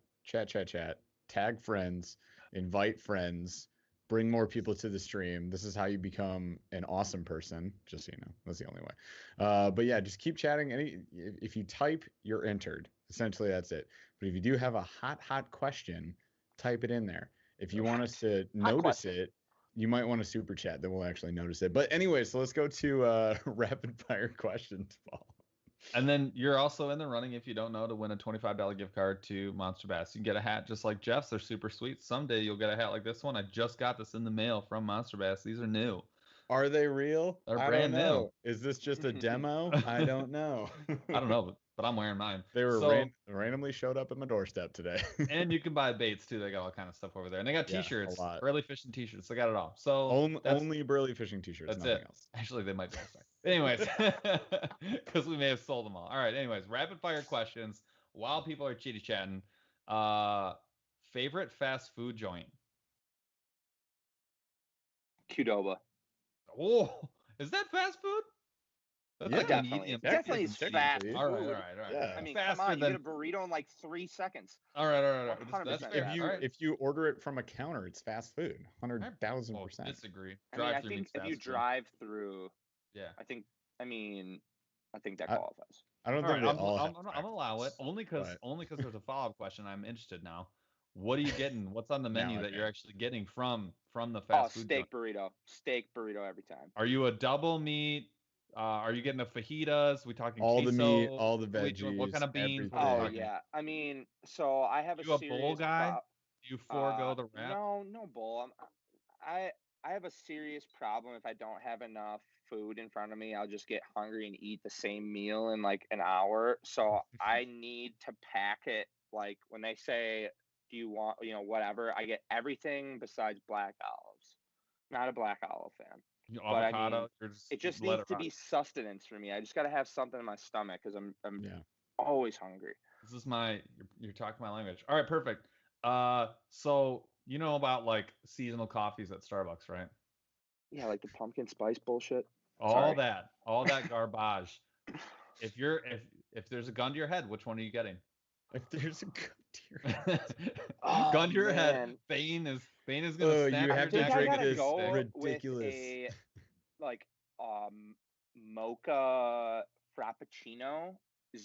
tag friends, invite friends, bring more people to the stream. This is how you become an awesome person. Just so you know, that's the only way. But yeah, just keep chatting. If you type, you're entered. Essentially, that's it. But if you do have a hot question, type it in there. If you want us to notice it, you might want to super chat. Then we'll actually notice it. But anyway, so let's go to rapid fire questions, Paul. And then you're also in the running, if you don't know, to win a $25 gift card to Monster Bass. You can get a hat just like Jeff's. They're super sweet. Someday you'll get a hat like this one. I just got this in the mail from Monster Bass. These are new. Are they real? They're I brand don't know. new. Is this just a demo? I don't know. I don't know, but I'm wearing mine. They were So, randomly showed up at my doorstep today. and you can buy baits too. They got all kind of stuff over there, and they got Yeah, a T-shirts, lot. Burly fishing T-shirts. They got it all. So Only Burly fishing t-shirts, that's nothing it. else. Actually, they might be. Anyways, because we may have sold them all. All right. Anyways, rapid fire questions while people are chitty chatting. Favorite fast food joint? Qdoba. Oh, is that fast food? That's Yeah, like Definitely. medium. Definitely is technically. fast food. All right. Yeah. I mean, Faster come on, you than. get a burrito in like 3 seconds. All right. 100% That's fast. fair. If you All right. if you order it from a counter, it's fast food. 100,000%. Disagree. I mean, I Drive-through think means if fast you food. drive through, Yeah. I think that I- qualifies. I don't All think right, they all I'm have gonna allow it only because but- there's a follow-up question. I'm interested now. What are you getting? What's on the menu that okay. you're actually getting from the Oh, fast food steak joint? burrito. Steak burrito every time. Are you a double meat? Are you getting the fajitas? We talking all the meat, queso? all the What are we doing? What veggies, kind of beans? What are we Oh everything. talking? yeah. I mean, so I have You a bowl serious guy? Do you forego the wrap? No bowl. I have a serious problem if I don't have enough food in front of me. I'll just get hungry and eat the same meal in like an hour. So I need to pack it. Like when they say, "Do you want, whatever?" I get everything besides black olives. Not a black olive fan. You But I avocado? mean, You're It just let needs to rock. be sustenance for me. I just got to have something in my stomach because I'm Yeah. always hungry. This is you're talking my language. All right, perfect. So you know about like seasonal coffees at Starbucks, right? Yeah, like the pumpkin spice bullshit. All Sorry. that garbage. If there's a gun to your head, which one are you getting? If there's a good Gun to your man. head. Bane is gonna snap you your have to neck. I drink gotta this go ridiculous. with a like mocha frappuccino.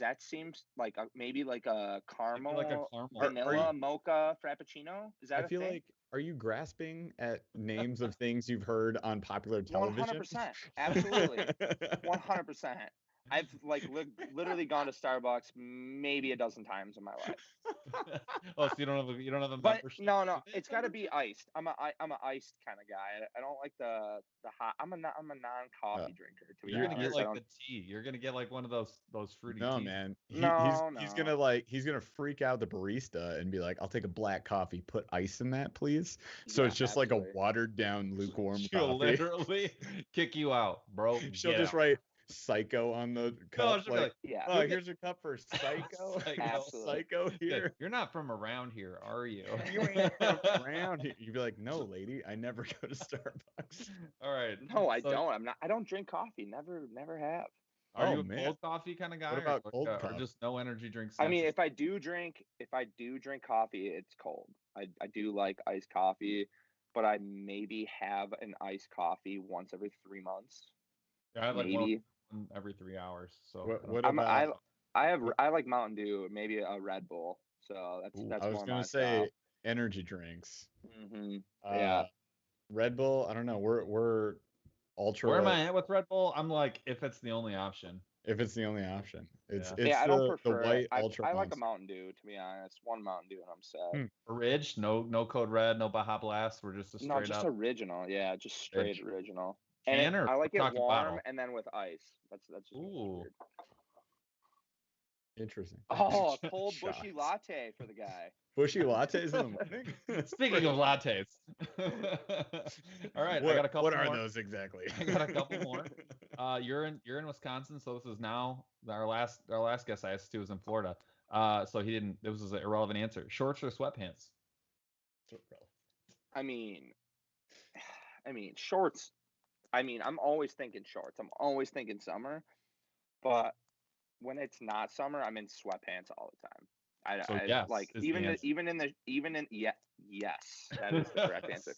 That seems like maybe like a caramel, like a caramel. vanilla mocha frappuccino. Is that I feel a thing? like, are you grasping at names of things you've heard on popular television? 100%. Absolutely. 100%. I've like literally gone to Starbucks maybe a dozen times in my life. Oh, so you don't have a But membership? no, Do they it's have got to be membership? iced. I'm a iced kind of guy. I don't like the hot. I'm a non-coffee drinker. To be You're gonna honest, get I like don't. the tea. You're gonna get like one of those fruity No, teas. man. He's No. gonna freak out the barista and be like, "I'll take a black coffee, put ice in that, please." So Yeah, it's just absolutely. like a watered down, lukewarm She'll coffee. literally kick you out, bro. She'll Get just out. write "psycho" on the cup. she'll be like, Yeah. "Oh, here's your cup for psycho." Psycho. Absolutely. Psycho Yeah, here. you're not from around here, are you? You ain't from around here. You'd be like, "No, lady, I never go to Starbucks." All right. No, I so don't. I'm not. I don't drink coffee. Never have. Are you Oh, a man. cold coffee kind of guy? What about or, cold or coffee? just no energy drinks? I mean, if I do drink coffee, it's cold. I do like iced coffee, but I maybe have an iced coffee once every 3 months. I have like Maybe. one every 3 hours. So What I about? like Mountain Dew, maybe a Red Bull. So that's I was more gonna my say energy drinks. style. Yeah. Red Bull. I don't know. We're ultra. where am I at with Red Bull? I'm like, if it's the only option. If it's the only option, it's I don't the prefer white it. ultra. I like a Monster. Mountain Dew, to be honest. One Mountain Dew and I'm set. Ridge, no Code Red, no Baja Blast. We're just a straight No, just up. original. Yeah, just straight Ridge. original. Can And or I like it talking warm bottle? and then with ice. That's just Ooh. weird. Interesting. Oh, a cold bushy Shots. latte for the guy. Bushy lattes in the morning. Speaking of lattes. All right, I got a couple What are more. those exactly? I got a couple more. You're in Wisconsin, so this is now our last guest I asked to was in Florida. So he didn't. This was an irrelevant answer. Shorts or sweatpants? I mean, shorts. I mean, I'm always thinking shorts. I'm always thinking summer, but when it's not summer, I'm in sweatpants all the time. Yes like is the even answer. yes, that is the correct answer.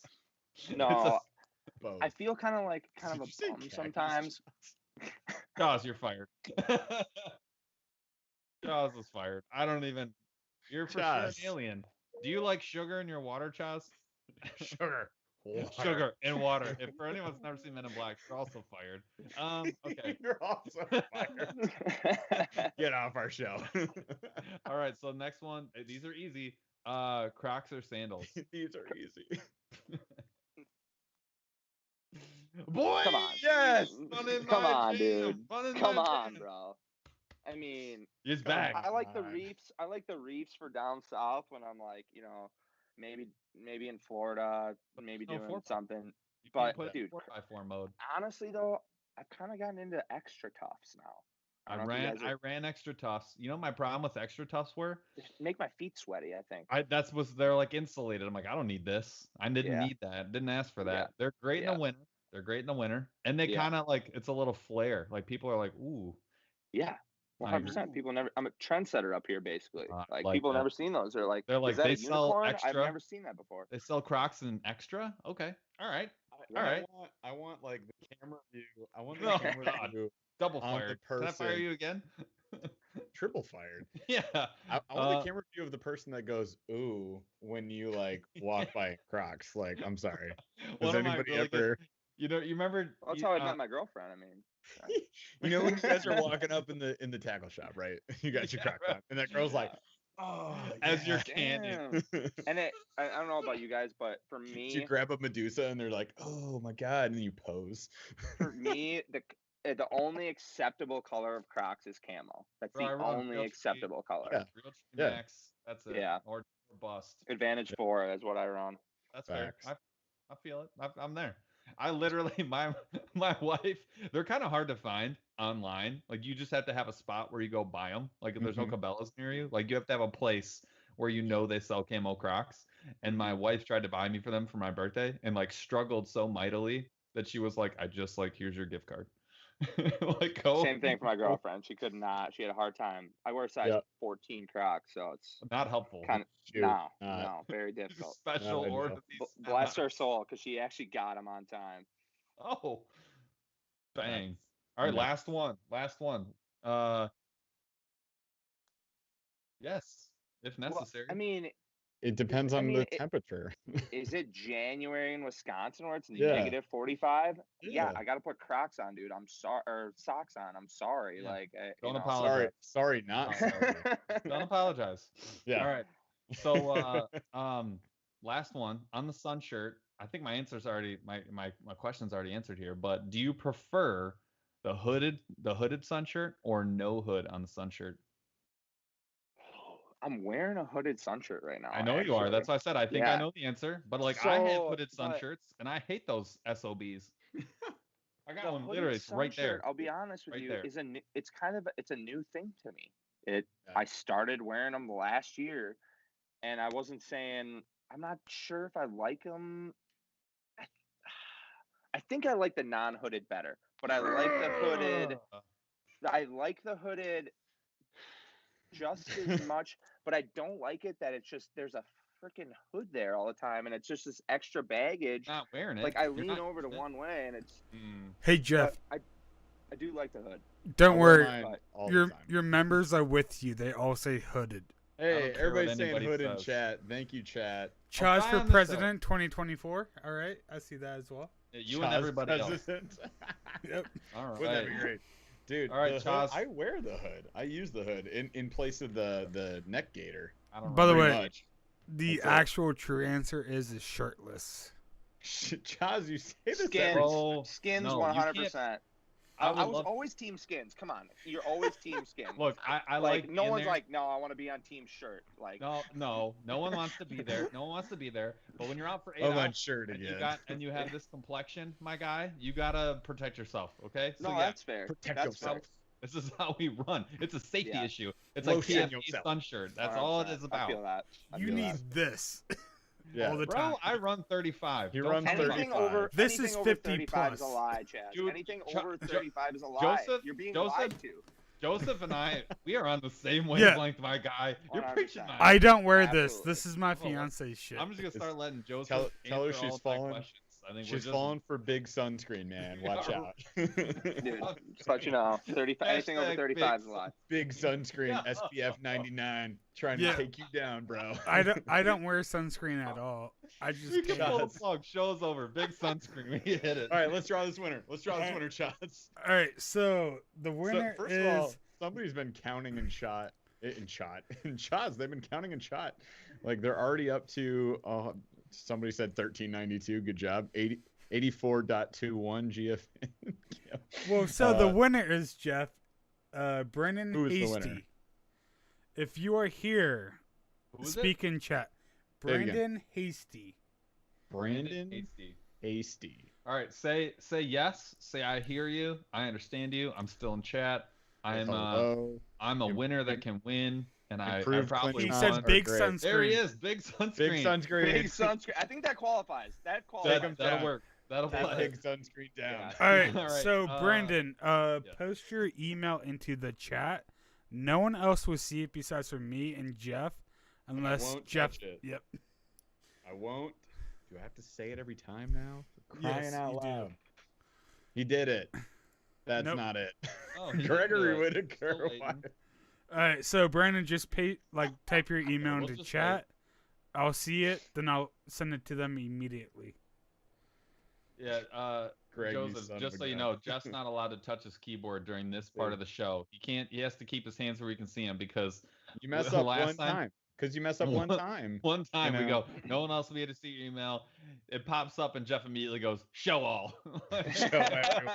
It's No, Both. I feel kind of Did a you say bum khakis? sometimes. Jaws, you're fired. Jaws is fired. I don't even. You're for sure an Jaws. alien. Do you like sugar in your water, Chaz? Sugar. Sugar and water. If for anyone's never seen Men in Black, you're also fired. Okay. You're also fired. Get off our show. All right. So next one. These are easy. Crocs or sandals? These are easy. Boy, Come on. Yes. fun in Come my on, jam, dude. fun in Come my on, jam. bro. I mean, He's Come back. on. I like the God. reefs. I like the reefs for down south when I'm like, maybe in Florida, maybe No doing 4x4. something. You But can't put dude, 4x4 mode. honestly though, I've kind of gotten into extra toughs now. I don't know if you guys I ran extra toughs. You know what my problem with extra toughs were? they make my feet sweaty, I think. They're like insulated. I'm like, I don't need this. I didn't Yeah. need that. Didn't ask for that. Yeah. They're great in the Yeah. winter. They're great in the winter. And they Yeah. kind of like it's a little flare. Like people are like, ooh. Yeah. I agree. 100%. People never. I'm a trendsetter up here, basically. Like like people that. never seen those. They're like, They're is that they a sell unicorn? I've extra. never seen that before. They sell Crocs in extra. Okay. All right. All right. I want like the camera view. I want the No, camera God. view. Double On the fired. Can I fire person. you again? Triple fired. Yeah. I want the camera view of the person that goes ooh when you like walk by Crocs. Like, I'm sorry. Has One of my anybody really ever? You remember? Well, that's how I met my girlfriend. I mean, You know when you guys are walking up in the tackle shop, right? You got your Crocs on, and that girl's like, oh, as you're yeah. canning. damn. And I don't know about you guys, but for You me, grab a Medusa, and they're like, oh my god, and then you pose. for me, the only acceptable color of Crocs is camo. That's Bro, I the run only real acceptable color. Yeah. Real Yeah. Max. That's it. Yeah. Or bust. Advantage 4 is what I run. That's fair. Facts. I feel it. I'm there. I literally my wife. They're kind of hard to find online. Like you just have to have a spot where you go buy them. Like if there's no Cabela's near you, like you have to have a place where you know they sell camo Crocs. And my wife tried to buy me for them for my birthday and like struggled so mightily that she was like, I just like here's your gift card. Like go. Same thing for my girlfriend. She could not. She had a hard time. I wear size 14 Crocs, so it's Not helpful. kind of Shoot, no, very difficult. Special No, I order. know. These Bless her soul, because she actually got them on time. Oh, bang. Nice. All right, Yeah. last one. Yes, if necessary. Well, I mean, It depends on the temperature. is it January in Wisconsin where it's Yeah. negative 45? Yeah, Yeah. I got to put Crocs on, dude. I'm sorry, or socks on. I'm sorry. Yeah. Like, Don't you know. apologize. Sorry, not sorry. Don't apologize. Yeah. All right. So, last one on the sun shirt. I think my answer's already my question's already answered here. But do you prefer the hooded sun shirt or no hood on the sun shirt? I'm wearing a hooded sun shirt right now. I know you are. actually. That's why I said I think I Yeah. know the answer. But like I have So, hooded sun but- shirts and I hate those SOBs. I got The one hooded literally sun right there. shirt, I'll be honest with Right you, there. is it's a new thing to me. Yeah. I started wearing them last year, and I wasn't saying I'm not sure if I like them. I think I like the non-hooded better, but I like the hooded. I like the hooded just as much, but I don't like it that it's just there's a freaking hood there all the time, and it's just this extra baggage. Not wearing it. Like I You're lean not over to using it. one way, and it's. Hey Jeff, But I do like the hood. don't I wear worry. mine all the Your time. your members are with you. They all say hooded. Hey, don't care what everybody's saying anybody hood in says. chat. Thank you, chat. Chaz try for on this, president 2024. All right, I see that as well. Yeah, you and Chaz everybody else. president. Yep. All right. Wouldn't that be great? Dude, All right, the hood, Chaz. I wear the hood. I use the hood in place of the neck gaiter. I don't By the know. Pretty way, much. The That's it. actual true answer is shirtless. Chaz, you say this Skins, Bro, skins, no, you 100%. I I would was love- always team skins. Come on, you're always team skins. Look, I like like no in one's there- like, no, I want to be on team shirt. Like no one wants to be there. No one wants to be there. But when you're out for 8 Oh, my hours shirt and again. you have this complexion, my guy, you gotta protect yourself. Okay? no, yeah, that's fair. protect That's yourself. fair. this is how we run. It's a safety Yeah. issue. It's Lotion like PFP yourself. sun shirt. That's all it is 100%. about. I feel that. I You feel need that. this Yeah. all the time. Bro, I run 35. He Don't runs tell me- Anything 35. over This anything is over 50 35 is a plus. lie, Chad. Dude, Anything Jo- over Jo- 35 is a lie. Joseph- You're being Joseph- lied to. Joseph and I, we are on the same Yeah. wavelength, my guy. You're 100%. preaching, man. I don't wear this. Absolutely. This is my Oh, fiance's shit. I'm just gonna start letting Joseph Tell her answer she's all of my falling. questions. I think She's falling for big sunscreen, man. Watch Yeah. out. Dude, just let you know, 35. Anything over Hashtag 35 is a lie. Big sunscreen, Yeah. SPF 99, trying Yeah. to take you down, bro. I don't wear sunscreen at all. I just You can can't. pull the Shots. plug. Show's over. Big sunscreen. We hit it. All right, let's draw this winner. Let's draw this winner, shots. All right, so the winner So, first is of all, somebody's been counting in shot. In shots. They've been counting in shot. Like they're already up to. Somebody said 1392. Good job. 84.21 GFN. Well, so the winner is Jeff, Brennan Who is the Hasty. winner? If you are here, Who is speak in chat. Say it again. Brandon Hasty. Brandon Hasty. Hasty. All right, say yes. Say I hear you. I understand you. I'm still in chat. Hello. I'm a winner that can win, and I Improved probably He Twitch said mods are big great. sunscreen. There he is, big sunscreen. Big sunscreen. Big sunscreen. I think that qualifies. That Take qualifies. him That'll down. work. That'll That play. big sunscreen down. Yeah. All right, All right, so Brandon, yeah. post your email into the chat. No one else will see it besides for me and Jeff, unless won't Jeff. touch it. Yep. I won't. Do I have to say it every time now? Crying Yes, out you do. loud. He did it. That's Nope. not it. Oh, he did Gregory do it. Whitaker. Still waiting. Why- All right, so Brandon, just type your email We'll into just chat. I'll see it, then I'll send it to them immediately. Yeah, Greg, you Joseph, son of just a so you gun. know, Jeff's not allowed to touch his keyboard during this part of the show. He has to keep his hands where we can see him because You mess up last one time. Because you mess up one time. one time we know? go, no one else will be able to see your email. It pops up and Jeff immediately goes, show all. Show everyone.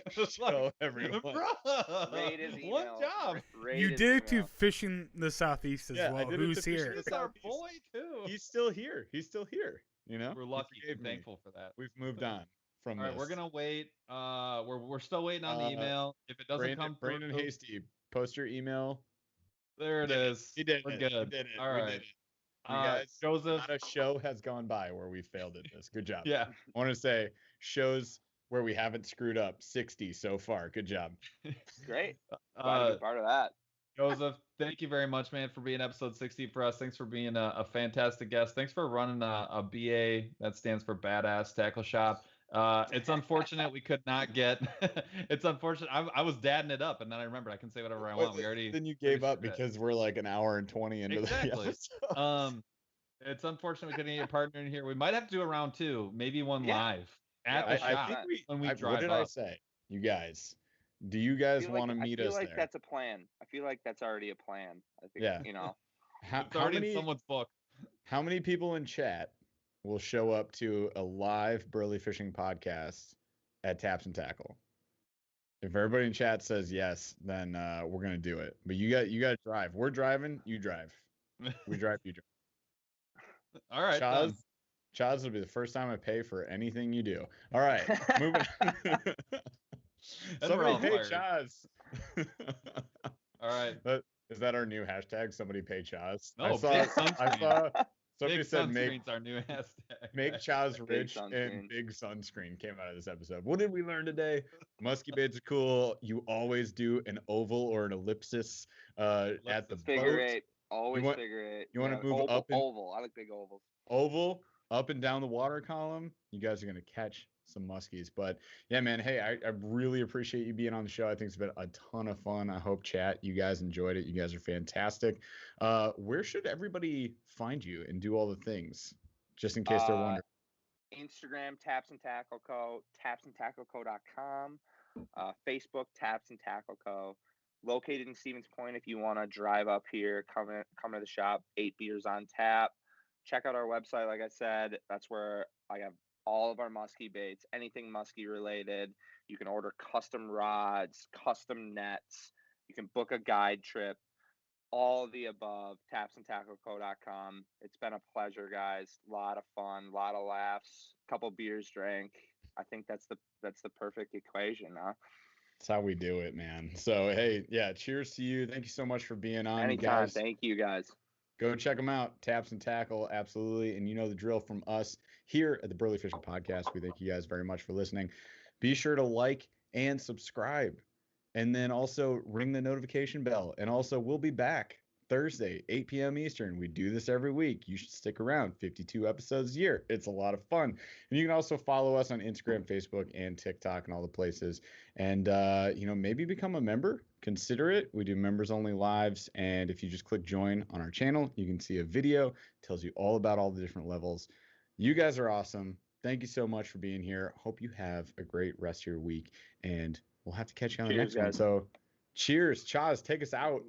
It's Show everyone. Bruh, Raid his one email. job. Raid You his did it to email. Fishing the Southeast as Yeah, I well. did it Who's to Fishing here? the It's our Southeast. boy too. He's still here. He's still here. You know? We're He lucky forgave and me. thankful for that. We've moved on from All right, this. we're gonna wait. We're still waiting on the Uh, email. If it doesn't come through, Brandon Hasty, post your email. there it Did it. is. He did We're it. good. He did it. All We right. did it. You guys, Joseph. not a show has gone by where we failed at this. Good job. Yeah. I want to say shows where we haven't screwed up 60 so far. Good job. Great. Glad to be part of that. Joseph, thank you very much, man, for being episode 60 for us. Thanks for being a fantastic guest. Thanks for running a BA, that stands for Badass Tackle Shop. It's unfortunate we could not get. It's unfortunate. I was dadding it up, and then I remembered I can say whatever I want. We already. Then you gave up finished it. because we're like an hour and 20 into Exactly. the episode. It's unfortunate we couldn't get a partner in here. We might have to do a round two, maybe one Yeah. live at Yeah, the I shop think when we what drive did up. I say? You guys, do you guys want to meet I us feel like there? that's a plan. I feel like that's already a plan. I think, Yeah. you know. It's already in someone's book. How many people in chat will show up to a live Burly Fishing podcast at Taps and Tackle? If everybody in chat says yes, then we're gonna do it. But you got to drive. We're driving. You drive. We drive. You drive. All right. done. Chaz will be the first time I pay for anything you do. All right, moving. we're Somebody all pay fired. Chaz. All right. Is that our new hashtag? Somebody pay Chaz. No, I saw. big sunscreen. Somebody Big said make sunscreen's our new hashtag. make Chaz rich sunscreen. and big sunscreen came out of this episode. What did we learn today? Musky baits are cool. You always do an oval or an ellipsis at the Figure boat. eight. Always want- figure eight. you wanna move oval, up and- oval. I like big ovals. Oval up and down the water column. You guys are gonna catch some muskies. But yeah, man, hey, I really appreciate you being on the show. I think it's been a ton of fun. I hope chat, you guys enjoyed it. You guys are fantastic. Where should everybody find you and do all the things? Just in case they're wondering. Instagram, Taps and Tackle Co. tapsandtackleco.com. Facebook, Taps and Tackle Co. Located in Stevens Point. If you want to drive up here, come to the shop. 8 beers on tap. Check out our website. Like I said, that's where I have all of our musky baits, anything musky related. You can order custom rods, custom nets. You can book a guide trip. All of the above. Tapsandtackleco.com. It's been a pleasure, guys. A lot of fun, a lot of laughs, a couple beers drank. I think that's the perfect equation, huh? That's how we do it, man. So hey, yeah, cheers to you. Thank you so much for being on. Anytime. Guys. Thank you, guys. Go check them out. Taps and Tackle, absolutely. And you know the drill from us here at the Burly Fishing Podcast. We thank you guys very much for listening. Be sure to like and subscribe. And then also ring the notification bell. And also, we'll be back Thursday, 8 p.m. Eastern. We do this every week. You should stick around. 52 episodes a year. It's a lot of fun. And you can also follow us on Instagram, Facebook, and TikTok and all the places. And, maybe become a member. Consider it. We do members only lives. And if you just click join on our channel, you can see a video. It tells you all about all the different levels. You guys are awesome. Thank you so much for being here. Hope you have a great rest of your week. And we'll have to catch you on the next one. So cheers. Chaz, take us out.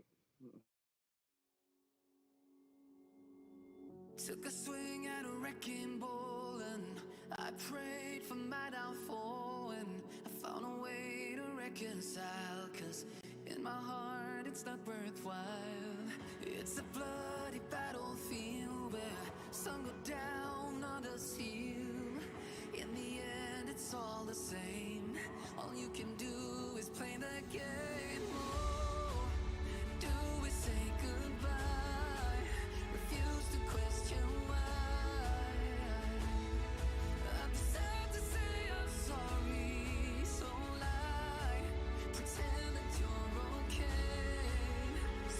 Took a swing at a wrecking ball and I prayed for my downfall and I found a way to reconcile, 'cause in my heart it's not worthwhile. It's a bloody battlefield where some go down, others heal. In the end it's all the same. All you can do is play the game. Oh, do we say goodbye? Refuse to question why. I'm sad to say I'm sorry, so lie. Pretend that you're okay.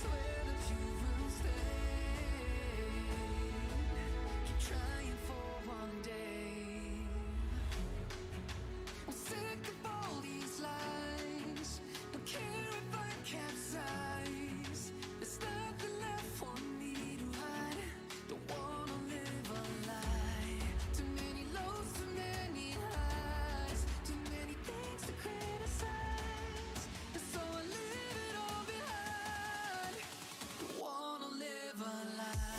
Swear that you will stay. Keep trying for one day. I'm sick of all these lies. Don't care if I capsize. There's nothing left for me to hide. Don't wanna live a lie. Too many lows, too many highs. Too many things to criticize. And so I leave it all behind. Don't wanna live a lie.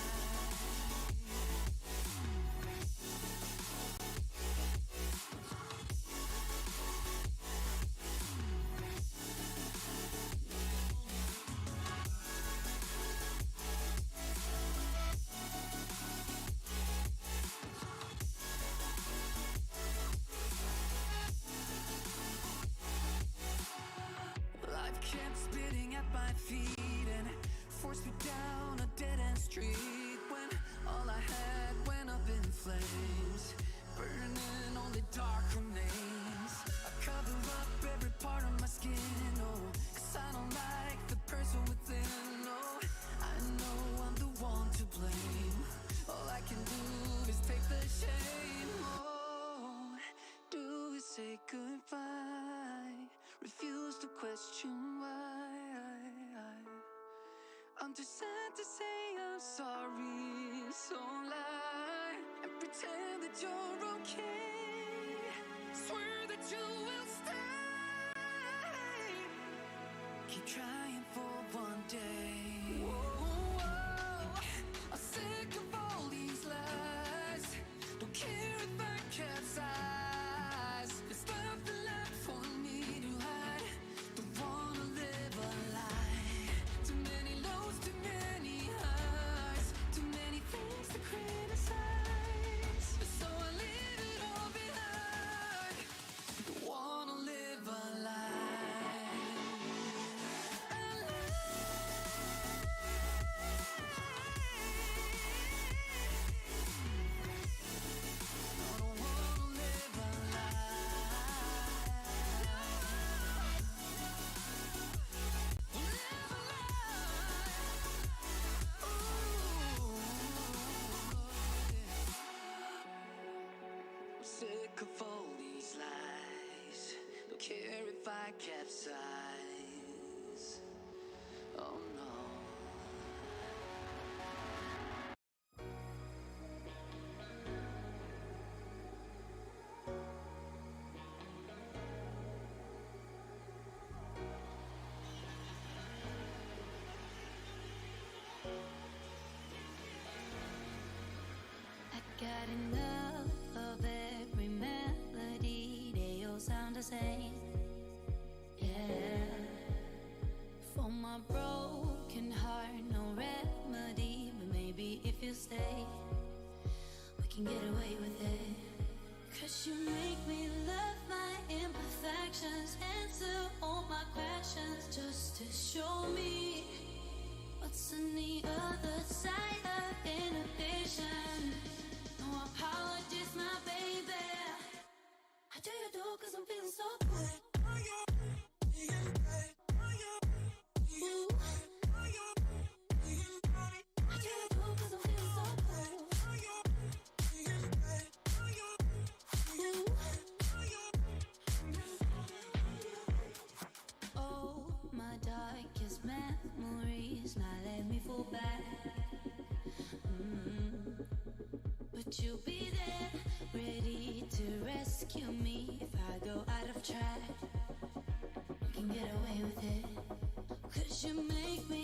Life kept spitting at my feet and forced me down a dead-end street when all I had went up in flames, burning only dark remains. I cover up every part of my skin, oh, 'cause I don't like the person within, oh. I know I'm the one to blame. All I can do is take the shame, oh. Do we say goodbye? Refuse to question why. I'm too sad to say I'm sorry, so lie and pretend that you're okay. Swear that you will stay. Keep trying for one day. Whoa, I'm sick of all these lies. Don't care if I capsize. There's nothing left for me to hide. Don't wanna live a lie. Too many lows, too many highs. Too many things to criticize. So I leave it all behind. Don't wanna live a lie. A lie. I don't wanna live a lie. Live a lie. I'm sick of all these lies. Don't care if I capsize. Oh no. I got enough of every melody, they all sound the same. Yeah. For my broken heart, no remedy, but maybe if you stay, we can get away with it. 'Cause you make me love my imperfections, answer all my questions, just to show me what's on the other side of inhibition. No apologies, my baby. I do you do 'cause I'm feeling so good. Ooh. I do you do 'cause I'm feeling so good. Ooh. Oh, my darkest memories, now let me fall back. But you'll be there, ready to rescue me if I go out of track. You can get away with it, 'cause you make me